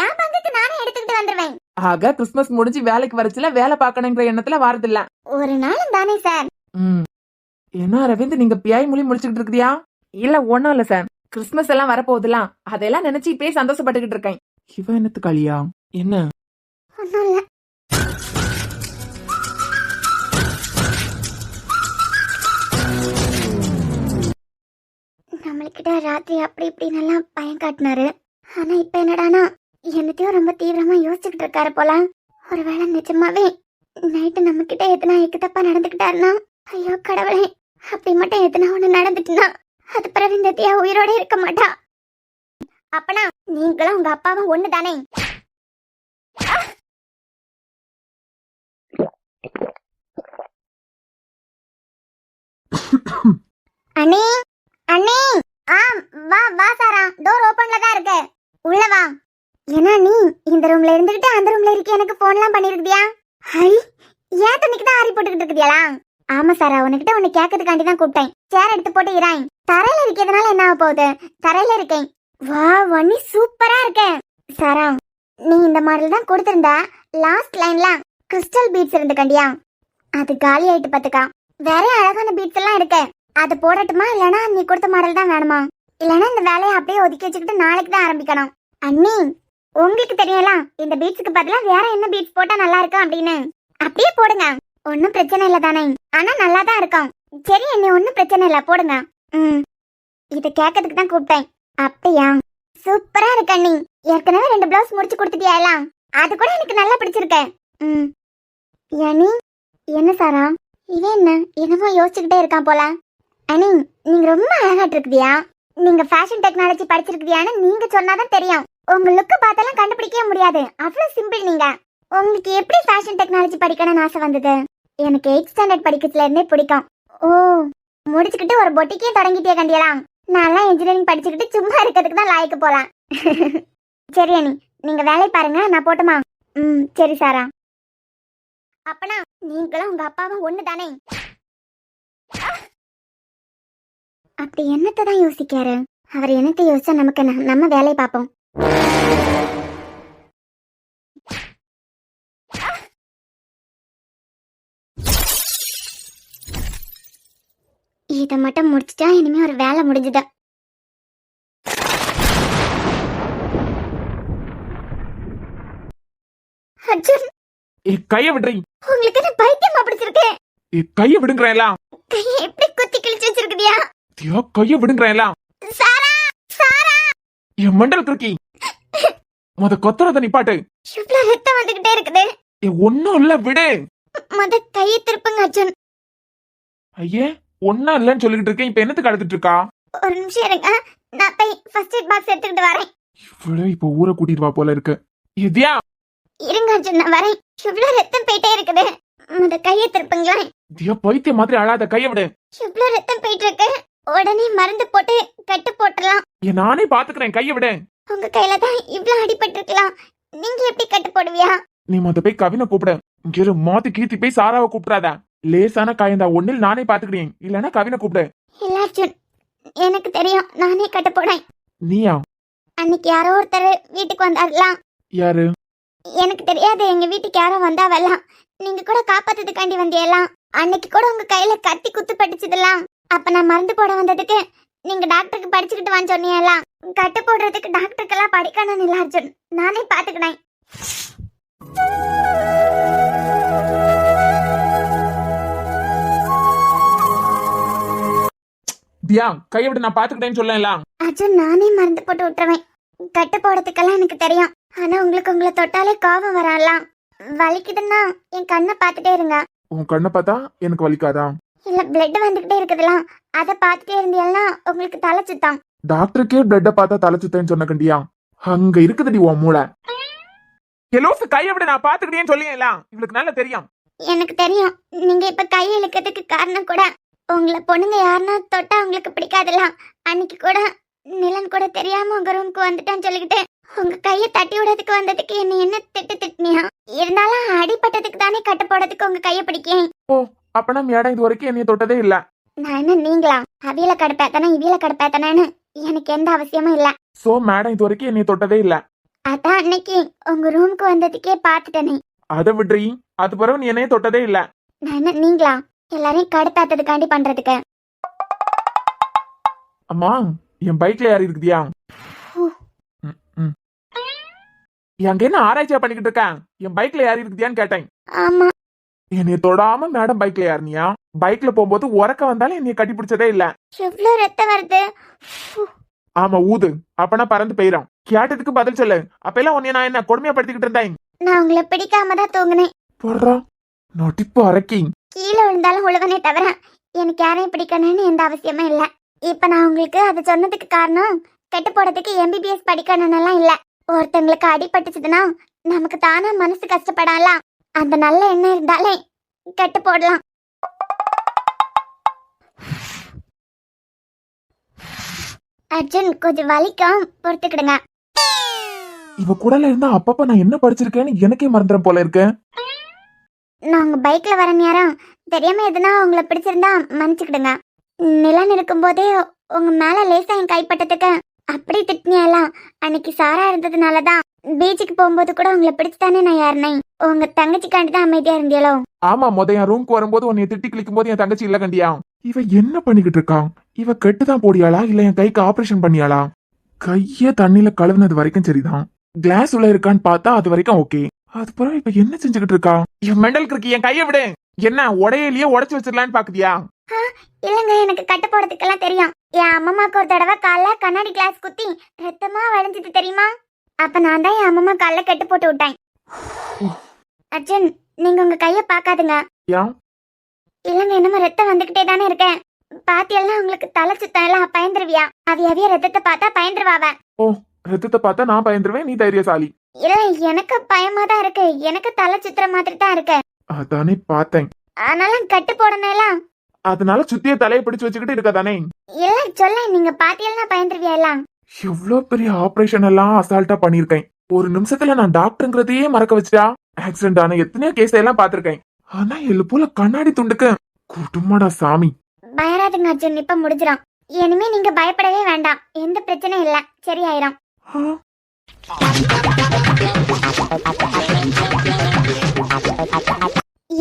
என் பங்குக்கு நானே எடுத்துக்கிட்டு வந்துருவேன். ஆக கிறிஸ்துமஸ் முடிஞ்சு வேலைக்கு வரச்சுல வேலை பார்க்கணுங்கிற எண்ணத்துல வாரதில்ல. ஒரு நாள் தானே சார். என்ன அரவிந்த், நீங்க பியாய் மொழி முடிச்சுக்கிட்டு இருக்கியா? இல்ல ஒண்ணும் இல்ல சார், கிறிஸ்துமஸ் எல்லாம் வரப்போகுதுலாம், அதெல்லாம் நினைச்சு இப்பயே சந்தோஷப்பட்டுக்கிட்டு இருக்கேன். இவ என்னத்து காளியா? என்ன ஒன்னும் இல்ல. நம்மளுக்கிட்ட ராத்திரி அப்படி இப்படின்னு எல்லாம் பயம் காட்டினாரு. ஆனா இப்ப என்னடானா என்னத்தையும் ரொம்ப தீவிரமா யோசிச்சுக்கிட்டு இருக்காரு போல. ஒருவேளை நிஜமாவே நைட்டு நம்ம கிட்ட எத்தனா எக்குத்தப்பா நடந்துக்கிட்டாருன்னா, ஐயோ கடவுளே, அப்படி மட்டும் எத்தனா ஒண்ணு நடந்துட்டுனா அது பிறகு இந்த தியா உயிரோட இருக்க மாட்டா. அப்பனா நீங்களும் உங்க அப்பாவும் ஒண்ணு தானே? அண்ணே அண்ணே, வா வா சாரா, டோர் ஓபன்ல தான் இருக்கு, உள்ள வா. ஏன்னா நீ இந்த ரூம்ல இருந்துகிட்டு அந்த ரூம்ல இருக்க எனக்கு போன்லாம் பண்ணிருக்கியா? ஹை, ஏன் துணிக்கு தான் ஆரி போட்டுக்கிட்டு இருக்குதியாளா? ஆமா சாரா, உனக்கிட்ட ஒண்ணு கேட்கறதுக்காண்டி தான் கூப்பிட்டேன். சேர் எடுத்து போட்டு இறாய். தரையில இருக்கிறதுனால என்ன ஆக போகுது? தரையில இருக்கேன். வா வண்ணி, சூப்பரா இருக்கேன். சாரா, நீ இந்த மாடல் தான் கொடுத்திருந்தா. லாஸ்ட் லைன்ல கிறிஸ்டல் பீட்ஸ் இருந்து கண்டியா, அது காலி ஆயிட்டு பாத்துக்கா. வேற அழகான பீட்ஸ் எல்லாம் இருக்கு, அது போடட்டுமா இல்லனா நீ கொடுத்த மாடல் தான் வேணுமா? இல்லனா இந்த வேலையை அப்படியே ஒதுக்கி வச்சுக்கிட்டு நாளைக்கு தான் ஆரம்பிக்கணும். அண்ணி, உங்களுக்கு தெரியல இந்த பீட்ஸ்க்கு பதிலா வேற என்ன பீட்ஸ் போட்டா நல்லா இருக்கும் அப்படின்னு. அப்படியே போடுங்க, ஒன்னும் பிரச்சனை இல்ல தானே? ஆனா நல்லா தான் இருக்கும். சரி அண்ணி, ஒன்னும் பிரச்சனை இல்ல, போடுங்க. இத கேட்கறதுக்கு தான் கூப்பிட்டேன். அப்படியா? சூப்பரா இருக்கு அண்ணி. ஏற்கனவே 2 பிளவுஸ் முடிச்சு கொடுத்துட்டியா? எல்லாம் அது கூட எனக்கு நல்லா பிடிச்சிருக்கு. அண்ணி, என்ன சாரா இவன் என்ன என்னமோ யோசிச்சுக்கிட்டே இருக்கான் போல. அண்ணி, நீங்க ரொம்ப அழகாட்டு இருக்குதியா. நீங்க ஃபேஷன் டெக்னாலஜி படிச்சிருக்கியான்னு நீங்க சொன்னாதான் தெரியும். உங்க லுக்கு பார்த்தாலும் கண்டுபிடிக்கவே முடியாது, அவ்வளவு சிம்பிள் நீங்க. உங்களுக்கு எப்படி ஃபேஷன் டெக்னாலஜி படிக்கணும்னு ஆசை வந்தது? எனக்கு 8th ஸ்டாண்டர்ட் படிக்கிறதுல இருந்தே பிடிக்கும். ஓ, முடிச்சுக்கிட்டு ஒரு பொட்டிக்கே தொடங்கிட்டே கண்டியலாம். நான் இன்ஜினியரிங் படிச்சுக்கிட்டு சும்மா இருக்கிறதுக்கு தான் லாய்க்கு போலாம். சரி அண்ணி, நீங்க வேலை பாருங்க, நான் போட்டுமா? சரி சாரா. அப்பனா நீங்களும் உங்க அப்பாவும் ஒண்ணு தானே? அப்படி என்னத்தை தான் யோசிக்காரு அவர்? என்னத்தை யோசிச்சா நமக்கு என்ன? நம்ம வேலையை பார்ப்போம். இதை மட்டும் முடிச்சுட்டா இனிமே ஒரு வேலை முடிஞ்சுதா. அர்ஜுன், கைய விடுறீ. உங்களுக்கு என்ன பைத்தியமா பிடிச்சிருக்கு? கைய விடுங்கறேன். கையை எப்படி குத்தி கிழிச்சு வச்சிருக்கியா? கைய விடுங்கறேன். சாரா, சாரா, என் மண்டல் கிருக்கி, முத கொத்துறத நிப்பாட்டு. இவ்வளவு ரத்தம் வந்துகிட்டே இருக்குது. ஒன்னும் இல்ல, விடு. முத கையை திருப்புங்க அர்ஜுன். ஐயே, ஒன்னும் இல்லன்னு சொல்லிட்டு இருக்கேன், இப்ப என்னத்துக்கு அழுதுட்டு இருக்கா? ஒரு நிமிஷம் இருங்க, நான் போய் ஃபர்ஸ்ட் எய்ட் பாக்ஸ் எடுத்துக்கிட்டு வரேன். இவ்வளவு இப்ப ஊரை கூட்டிட்டு வா போல இருக்கு. எதியா இருங்க அர்ஜுன், நான் வரேன். இவ்வளவு ரத்தம் போயிட்டே இருக்குது, முத கையை திருப்புங்களா. பைத்திய மாதிரி அழாத, கைய விடு. இவ்வளவு ரத்தம் போயிட்டு இருக்கு, உடனே மருந்து போட்டு கட்டு போட்டுடலாம். நானே பாத்துக்கிறேன், கைய விடு. உங்க கையில தான் இவ்வளவு அடிபட்டு இருக்கலாம், நீங்க எப்படி கட்டு போடுவியா? நீ மொத போய் கவினை கூப்பிடு. இங்க மாத்தி கீர்த்தி போய் சாராவை கூப்பிடாத. லேசான காயந்தா, ஒன்னில் நானே பாத்துக்கிறேன், இல்லன்னா கவினை கூப்பிடு. இல்ல அர்ஜுன், எனக்கு தெரியும், நானே கட்டு போடேன். நீயா? அன்னைக்கு யாரோ ஒருத்தர் வீட்டுக்கு வந்தாரலாம். யாரு? எனக்கு தெரியாது, எங்க வீட்டுக்கு யாரோ வந்தாவெல்லாம். நீங்க கூட காப்பாத்ததுக்காண்டி வந்தியெல்லாம். அன்னைக்கு கூட உங்க கையில கத்தி குத்து பட்டுச்சதெல்லாம். அப்ப நான் மருந்து போட வந்ததுக்கு நீங்க டாக்டருக்கு படிச்சுக்கிட்டு வான்னு சொன்னீங்கலாம். கட்டு போடுறதுக்கு டாக்டருக்கெல்லாம் படிக்கணும் இல்ல அர்ஜுன், நானே பாத்துக்கினேன். தியா, கைய விடு, நான் பாத்துக்கிட்டேன்னு சொல்லலாம். அர்ஜுன், நானே மருந்து போட்டு விட்டுருவேன். கட்டு போடுறதுக்கெல்லாம் எனக்கு தெரியும். ஆனா உங்களுக்கு உங்களை தொட்டாலே கோபம் வரலாம். வலிக்குதுன்னா என் கண்ணை பாத்துட்டே இருங்க. உன் கண்ணை பார்த்தா எனக்கு வலிக்காதா? இல்ல பிளட் வந்துகிட்டே இருக்குதுலாம், அத பாத்துட்டே இருந்தீங்கன்னா உங்களுக்கு தலை சுத்தம். டாக்டருக்கே பிளட்ட பார்த்தா தலை சுத்தன்னு சொன்ன கண்டியா? அங்க இருக்குதுடி உன் மூளை. எலோசு, கைய விட, நான் பாத்துக்கிட்டேன்னு சொல்லியலாம். இவளுக்கு நல்லா தெரியும். எனக்கு தெரியும், நீங்க இப்ப கை இழுக்கிறதுக்கு காரணம் கூட உங்களை பொண்ணுங்க யாருன்னா தொட்டா உங்களுக்கு பிடிக்காதுலாம். அன்னைக்கு கூட நிலன் கூட தெரியாம உங்க ரூமுக்கு வந்துட்டான்னு சொல்லிக்கிட்டு உங்க கையை தட்டி விடுறதுக்கு வந்ததுக்கு என்ன திட்டினியா? இருந்தாலும் அடிப்பட்டதுக்கு தானே கட்டு போடுறதுக்கு உங்க கையை பிடிக்கேன். ஓ, அப்பனா மேடம் இது வரைக்கும் என்னைய தொட்டதே இல்ல. நான் என்ன நீங்களா அவியல கடுப்பேத்தனா இவியல கடுப்பேத்தனு எனக்கு எந்த அவசியமும் இல்ல. சோ மேடம் இது வரைக்கும் என்னைய தொட்டதே இல்ல. அதான் அன்னைக்கு உங்க ரூமுக்கு வந்ததுக்கே பார்த்துட்டேனே. அதை விட்றி, அது பிறகு நீ என்னைய தொட்டதே இல்ல. நான் என்ன நீங்களா எல்லாரையும் கடுத்தாத்ததுக்காண்டி பண்றதுக்கு? அம்மா, என் பைக்ல யார் இருக்குதியா? எங்க என்ன ஆராய்ச்சியா பண்ணிக்கிட்டு இருக்கேன்? என் பைக்ல யார் இருக்குதியான்னு கேட்டேன். ஆமா, என்னைய தொடாம மேடம் பைக்ல யாருனியா? பைக்ல போகும்போது உறக்க வந்தாலும் என்னைய கட்டி பிடிச்சதே இல்ல. எவ்வளவு ரத்தம் வருது. ஆமா, ஊது. அப்பனா பறந்து போயிடும். கேட்டதுக்கு பதில் சொல்லு. அப்பெல்லாம் உன்னைய நான் என்ன கொடுமையாப்படுத்திக்கிட்டு இருந்தேன்? நான் உங்களை பிடிக்காம தான் தூங்குனேன். போடுறா நொட்டிப்பு அரக்கி. கீழே விழுந்தாலும் உழுவனே தவிர எனக்கு யாரையும் பிடிக்கணும்னு எந்த அவசியமும் இல்ல. இப்ப நான் உங்களுக்கு அது சொன்னதுக்கு காரணம் கெட்டு போறதுக்கு எம்பிபிஎஸ் படிக்கணும்னு எல்லாம் இல்ல. ஒருத்தங்களுக்கு அடிபட்டுச்சுதுன்னா நமக்கு தானா மனசு கஷ்டப்படலாம். அந்த நல்ல எண்ணம் இருந்தாலே கெட்டு போடலாம். அர்ஜுன், கொஞ்சம் வலிக்கும், பொறுத்துக்கிடுங்க. இவ கூடல இருந்தா அப்பப்ப நான் என்ன படிச்சிருக்கேன்னு எனக்கே மறந்துடும் போல இருக்கு. நான் உங்க பைக்ல வர நேரம் தெரியாம எதுனா உங்களை பிடிச்சிருந்தா மன்னிச்சுக்கிடுங்க. நிலன் இருக்கும்போதே உங்க மேல லேசா என் கைப்பட்டதுக்கு அப்படி திட்டினியெல்லாம் அன்னைக்கு சாரா இருந்ததுனாலதான் பீச்சுக்கு போகும்போது கூட உங்களை பிடிச்சுதானே நான் யாருனேன். உங்க தங்கச்சிக்காண்டி தான் அமைதியா இருந்தியலோ? ஆமா, என் ரூம்க்கு வரும்போது உன்னை திட்டி கிளிக்கும் போது என் தங்கச்சி இல்ல கண்டியா. இவ என்ன பண்ணிக்கிட்டு இருக்கான்? இவ கெட்டுதான் போடியாளா இல்ல என் கைக்கு ஆபரேஷன் பண்ணியாளா? கைய தண்ணியில கழுவுனது வரைக்கும் சரிதான். கிளாஸ் உள்ள இருக்கான்னு பார்த்தா அது வரைக்கும் ஓகே. அதுக்கப்புறம் இப்ப என்ன செஞ்சுக்கிட்டு இருக்கா? என் மெண்டல் இருக்கு, என் கைய விடு. என்ன உடையிலேயே உடைச்சு வச்சிடலான்னு பாக்குதியா? இல்லங்க, எனக்கு கட்டு போடுறதுக்கெல்லாம் தெரியும். என் அம்மாக்கு ஒரு தடவை காலைல கண்ணாடி கிளாஸ் குத்தி ரத்தமா வளைஞ்சது தெரியுமா? அப்ப நான் தான் என் அம்மா காலைல கட்டு போட்டு விட்டேன். அர்ஜுன், நீங்க உங்க கைய பாக்காதுங்க. ஏன்? இல்லங்க, என்னமோ ரத்தம் வந்துகிட்டே தானே இருக்கேன். பாத்தியெல்லாம் உங்களுக்கு தலை சுத்தம் எல்லாம் பயந்துருவியா? அவிய ரத்தத்தை பார்த்தா பயந்துருவாவ. ஓ, ரத்தத்தை பார்த்தா நான் பயந்துருவேன், நீ தைரியசாலி. இல்ல, எனக்கு பயமா தான் இருக்கு. எனக்கு தலை சுத்துற மாதிரி தான் இருக்கு. அதானே பார்த்தேன். ஆனாலும் கட்டு போடணும். அதனால சுத்திய தலையை பிடிச்சு வச்சுக்கிட்டு இருக்கதானே? இல்ல சொல்ல, நீங்க பாத்தியெல்லாம் பயந்துருவியா எல்லாம்? எவ்வளவு பெரிய ஆபரேஷன் எல்லாம் அசால்ட்டா பண்ணிருக்கேன். ஒரு நிமிஷத்துல நான் டாக்டருங்கிறதையே மறக்க வச்சுட்டா. ஆக்சிடென்ட் ஆன எத்தனையோ கேஸ் எல்லாம் பாத்திருக்கேன். ஆனா எள்ளு போல கண்ணாடி துண்டுக்கு குடும்படா சாமி. பயராதுங்க அர்ஜுன், இப்ப முடிஞ்சிடும். இனிமே நீங்க பயப்படவே வேண்டாம். எந்த பிரச்சனையும் இல்ல, சரியாயிரும்.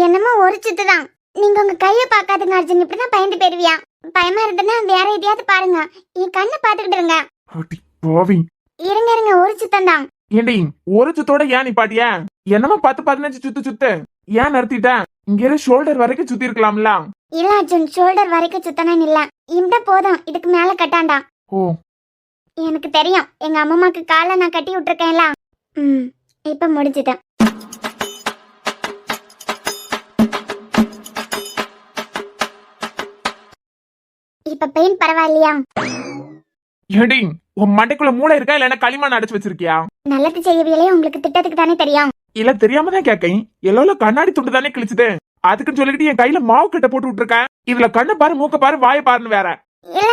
என்னமோ ஒரு சுத்துதான். நீங்க உங்க கைய பாக்காதுங்க அர்ஜுன், இப்படிதான் பயந்து போயிருவியா? பயமா இருந்ததுன்னா வேற எதையாவது பாருங்க. என் கண்ணை பாத்துக்கிட்டு இருங்க. இருங்க இருங்க, ஒரு சுத்தம் தான். ஏண்டி ஒரு சுத்தோட ஏன் நிப்பாட்டிய? என்னமா 10-15 சுத்து ஏன் நிறுத்திட்ட? இங்க ஷோல்டர் வரைக்கும் சுத்தி இருக்கலாம்ல? இல்ல அர்ஜுன், ஷோல்டர் வரைக்கும் சுத்தணும் இல்ல. இந்த போதும், இதுக்கு மேல கட்டாண்டா. ஓ, எனக்கு தெரியும். எங்க அம்மாக்கு காலை நான் கட்டி விட்டுருக்கேன்ல. இப்ப முடிஞ்சுட்டேன். இப்ப பெயின் பரவாயில்லையா? ஏண்டி உன் மண்டைக்குள்ள மூளை இருக்கா இல்ல களிமண் அடைச்சு வச்சிருக்கியா? நல்லது செய்யவில்லையே, உங்களுக்கு திட்டத்துக்கு தானே தெரியும். இல்ல தெரியாம தான் கேக்கேன். எல்லோல கண்ணாடி துண்டு தானே கிழிச்சுது. அதுக்குன்னு சொல்லிக்கிட்டு என் கையில மாவு கட்ட போட்டு விட்டுருக்கேன். இதுல கண்ணை பாரு, மூக்க பாரு, வாய பாருன்னு வேற. இல்ல,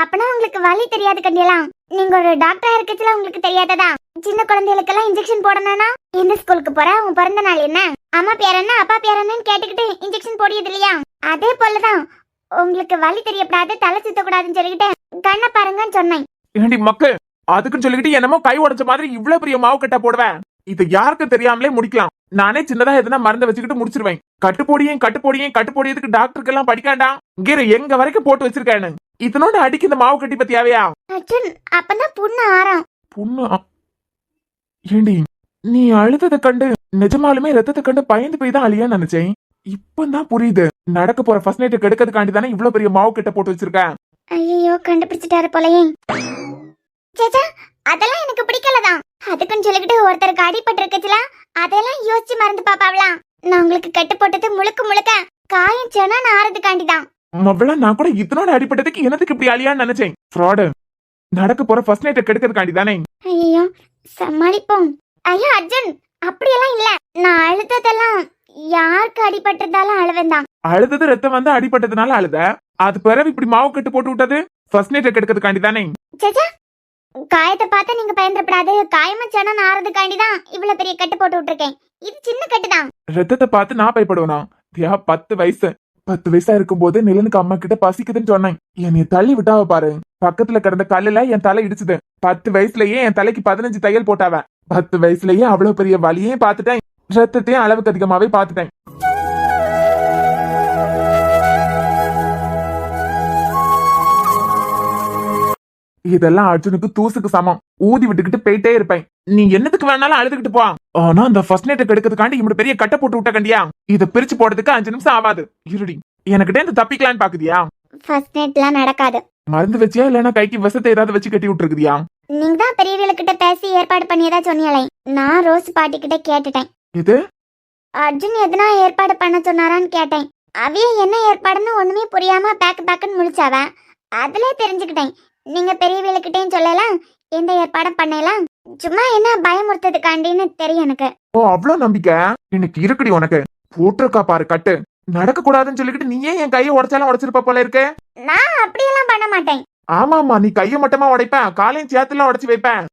அப்பனா உங்களுக்கு வலி தெரியாது கண்டியலாம். நீங்க ஒரு டாக்டரா இருக்கச்சுல உங்களுக்கு தெரியாததா? சின்ன குழந்தைகளுக்கு எல்லாம் இன்ஜெக்ஷன் போடணும்னா எந்த ஸ்கூலுக்கு போற, உன் பிறந்த நாள் என்ன, அம்மா பேர் என்ன, அப்பா பேர் என்னன்னு கேட்டுக்கிட்டு இன்ஜெக்ஷன் போடியது இல்லையா? அதே போலதான் உங்களுக்கு வலி தெரியப்படாது, தலை சுத்த கூடாதுன்னு சொல்லிக்கிட்டு கண்ணை பாருங்கன்னு சொன்னேன். ஏண்டி மக்கு, அதுக்குன்னு சொல்லிக்கிட்டு என்னமோ கை உடைச்ச மாதிரி இவ்வளவு பெரிய மாவு கட்ட போடுவேன். இது யாருக்கு தெரியாமலே முடிக்கலாம். நானே சின்னதா எதனா மருந்த வச்சுக்கிட்டு முடிச்சிருவேன். கட்டுப்போடியதுக்கு டாக்டருக்கு எல்லாம் படிக்காண்டா. இங்க எங்க வரைக்கும் போட்டு வச்சிருக்கேன்னு இதனோட அடிக்கு இந்த மாவு கட்டி பத்தியாவையா? அப்பதான் புண்ணு ஆறாம். புண்ணு? ஏண்டி நீ அழுததை கண்டு நிஜமாலுமே ரத்தத்தை கண்டு பயந்து போய் தான் அழியான்னு நினைச்சேன். இப்பதான் புரியுது. நடக்க போற ஃபர்ஸ்ட் நைட் கெடுக்கிறதுக்காண்டி தானே இவ்வளவு பெரிய மாவு கட்ட போட்டு வச்சிருக்கேன். ஐயோ, கண்டுபிடிச்சிட்டாரு போலயே. சேச்சா, அதெல்லாம் எனக்கு பிடிக்கலதான். அதுக்குன்னு சொல்லிக்கிட்டு ஒருத்தருக்கு அடிபட்டு இருக்குச்சுல, அதெல்லாம் யோசிச்சு மறந்து பாப்பாவலாம். நான் உங்களுக்கு கட்டு போட்டது முழுக்க காயம் சொன்னா ஆறதுக்காண்டிதான். நான் கூட இதனோட அடிப்பட்டதுக்கு எனத்துக்கு இப்படி அழியான்னு நினைச்சேன். ஃப்ராடு. நடக்க போற ஃபர்ஸ்ட் நைட் கெடுக்கிறதுக்காண்டி தானே. ஐயோ, சமாளிப்போம். ஐயோ அர்ஜுன், அப்படியெல்லாம் இல்ல. நான் அழுததெல்லாம் யாருக்கு அடிபட்டதாலும் அழுவந்தான். அழுதது ரத்தம் வந்து அடிபட்டதுனால அழுத. அது பிறகு இப்படி மாவு கட்டு போட்டு விட்டது ஃபர்ஸ்ட் நைட் கெடுக்கிறதுக்காண்டி தானே. சேச்சா, காயத்தை பார்த்து நீங்க பயந்துடப்படாது. காயமா சொன்னா ஆறதுக்காண்டிதான் இவ்வளவு பெரிய கட்டு போட்டு விட்டுருக்கேன். இது சின்ன கட்டுதான். ரத்தத்தை பார்த்து நான் பயப்படுவேனா? 10 வயசா இருக்கும் போது நிலனுக்கு அம்மா கிட்ட பசிக்குதுன்னு சொன்னேன். என்னைய தள்ளி விட்டாவ பாரு. பக்கத்துல கிடந்த கல்லுல என் தலை இடிச்சுது. 10 வயசுலயே என் தலைக்கு 15 தையல் போட்டாவ. 10 வயசுலயே அவ்வளவு பெரிய வலியையும் பார்த்துட்டேன், ரத்தத்தையும் அளவுக்கு அதிகமாவே பார்த்துட்டேன். இதெல்லாம் அர்ஜுனுக்கு தூசுக்கு சமம். ஊதி விட்டுக்கிட்டு போயிட்டே இருப்பேன். நீ என்னத்துக்கு வேணாலும் அழுதுகிட்டு போ. ஆனா அந்த ஃபர்ஸ்ட் நைட் கெடுக்கிறதுக்காண்டி இப்படி பெரிய கட்டை போட்டு விட்ட கண்டியா, இத பிரிச்சு போடுறதுக்கு 5 நிமிஷம் ஆகாது. இருடி, எனக்கிட்ட இந்த தப்பிக்கலான்னு பாக்குதியா? ஃபர்ஸ்ட் நைட்லாம் நடக்காது. மருந்து வச்சியா இல்லன்னா கைக்கு விஷத்தை ஏதாவது வச்சு கட்டி விட்டுருக்குதியா? நீங்க தான் பெரியவர்கிட்ட பேசி ஏற்பாடு பண்ணியதா சொன்னீங்களே. நான் ரோஸ் பாட்டி கிட்ட கேட்டுட்டேன். இது அர்ஜுன் எதுனா ஏற்பாடு பண்ண சொன்னாரான்னு கேட்டேன். அவைய என்ன ஏற்பாடுன்னு ஒண்ணுமே புரியாம பேக்குன்னு முழிச்சாவ. அதுல தெரிஞ்சுக்கிட்டேன் நீங்க பெரியவர்கிட்டயும் சொல்லலாம், எந்த ஏற்பாடும் பண்ணலாம், சும்மா என்ன பயமுறுத்ததுக்காண்டின்னு தெரியும் எனக்கு. ஓ, அவ்வளவு நம்பிக்கை எனக்கு இருக்குடி உனக்கு. போட்டிருக்கா பாரு கட்டு. நடக்க கூடாதுன்னு சொல்லிக்கிட்டு நீயே என் கையை உடைச்சாலும் உடைச்சிருப்ப போல இருக்கு. நான் அப்படியெல்லாம் பண்ண மாட்டேன். ஆமாமா, நீ கையை மட்டுமா உடைப்பேன், காலையும் சேர்த்துல உடைச்சு வைப்பேன்.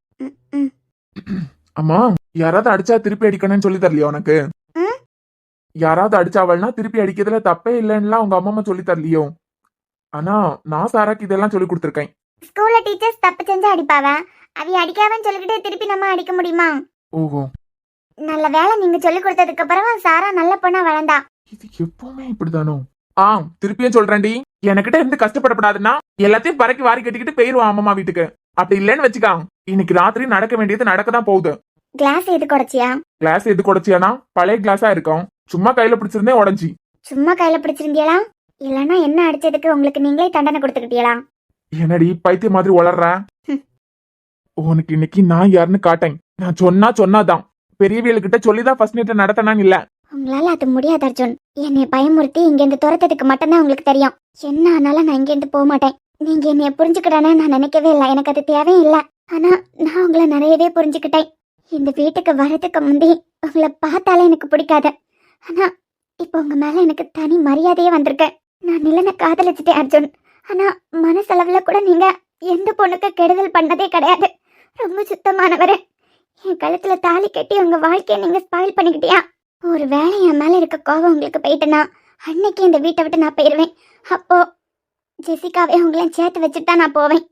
அம்மா, யாராவது அடிச்சா திருப்பி அடிக்கணும்னு சொல்லி தரலையா உனக்கு? யாராவது அடிச்சாவள்னா திருப்பி அடிக்கிறதுல தப்பே இல்லைன்னா உங்க அம்மா சொல்லி தரலையோ? ஆனா நான் சாராக்கு இதெல்லாம் சொல்லி கொடுத்துருக்கேன். ஸ்கூல்ல டீச்சர்ஸ் தப்பு செஞ்சு அடிப்பாவ, அவி அடிக்காவன்னு சொல்லிக்கிட்டு திருப்பி நம்ம அடிக்க முடியுமா? ஓஹோ, நல்ல வேலை நீங்க சொல்லி கொடுத்ததுக்கு அப்புறம் சாரா நல்ல பொண்ணா வளர்ந்தா. இது எப்பவுமே இப்படிதானோ? திருப்பியும் சொல்றேன்டி, எனக்கிட்ட இருந்து கஷ்டப்படப்படாதுன்னா எல்லாத்தையும் பறக்கி வாரி கட்டிக்கிட்டு போயிருவான் அம்மா வீட்டுக்கு. அப்படி இல்லைன்னு வச்சுக்கா, இன்னைக்கு ராத்திரி நடக்க வேண்டியது நடக்கதான் போகுது. கிளாஸ் எது குடைச்சியா? கிளாஸ் எது குடைச்சியானா பழைய கிளாஸா இருக்கும், சும்மா கையில பிடிச்சிருந்தே உடஞ்சி. சும்மா கையில பிடிச்சிருந்தியலா? இல்லன்னா என்ன அடிச்சதுக்கு உங்களுக்கு நீங்களே தண்டனை கொடுத்துக்கிட்டீங்களா? என்னடி பைத்திய மாதிரி வளர்ற? உனக்கு இன்னைக்கு நான் யாருன்னு காட்டேன். நான் சொன்னாதான் பெரியவியல்கிட்ட சொல்லிதான் ஃபர்ஸ்ட் நைட் நடத்தனான்னு இல்ல. உங்களால அது முடியாது அர்ஜுன். என்னை பயமுறுத்தி இங்க இருந்து துரத்ததுக்கு மட்டும்தான் உங்களுக்கு தெரியும். என்ன ஆனாலும் நான் இங்க இருந்து போக மாட்டேன். நீங்க என்னைய புரிஞ்சுக்கிட்டேன்னு நான் நினைக்கவே இல்லை, எனக்கு அது தேவையும் இல்லை. ஆனா நான் உங்களை நிறையவே புரிஞ்சுக்கிட்டேன். இந்த வீட்டுக்கு வரதுக்கு முந்தி உங்களை பார்த்தாலே எனக்கு பிடிக்காது. ஆனா இப்ப உங்க மேல எனக்கு தனி மரியாதையே வந்திருக்கு. நான் நிலனை காதலிச்சுட்டேன் அர்ஜுன். ஆனா மனசளவுல கூட நீங்க எந்த பொண்ணுக்கு கெடுதல் பண்ணதே கிடையாது. ரொம்ப சுத்தமானவரு. என் கழுத்துல தாலி கட்டி உங்க வாழ்க்கையை நீங்க ஸ்பாயில் பண்ணிக்கிட்டியா? ஒரு வேலை என் மேல இருக்க கோவம் உங்களுக்கு போயிட்டுனா அன்னைக்கு இந்த வீட்டை விட்டு நான் போயிடுவேன். அப்போ ஜெசிகாவே உங்களையும் சேர்த்து வச்சுட்டு தான் நான் போவேன்.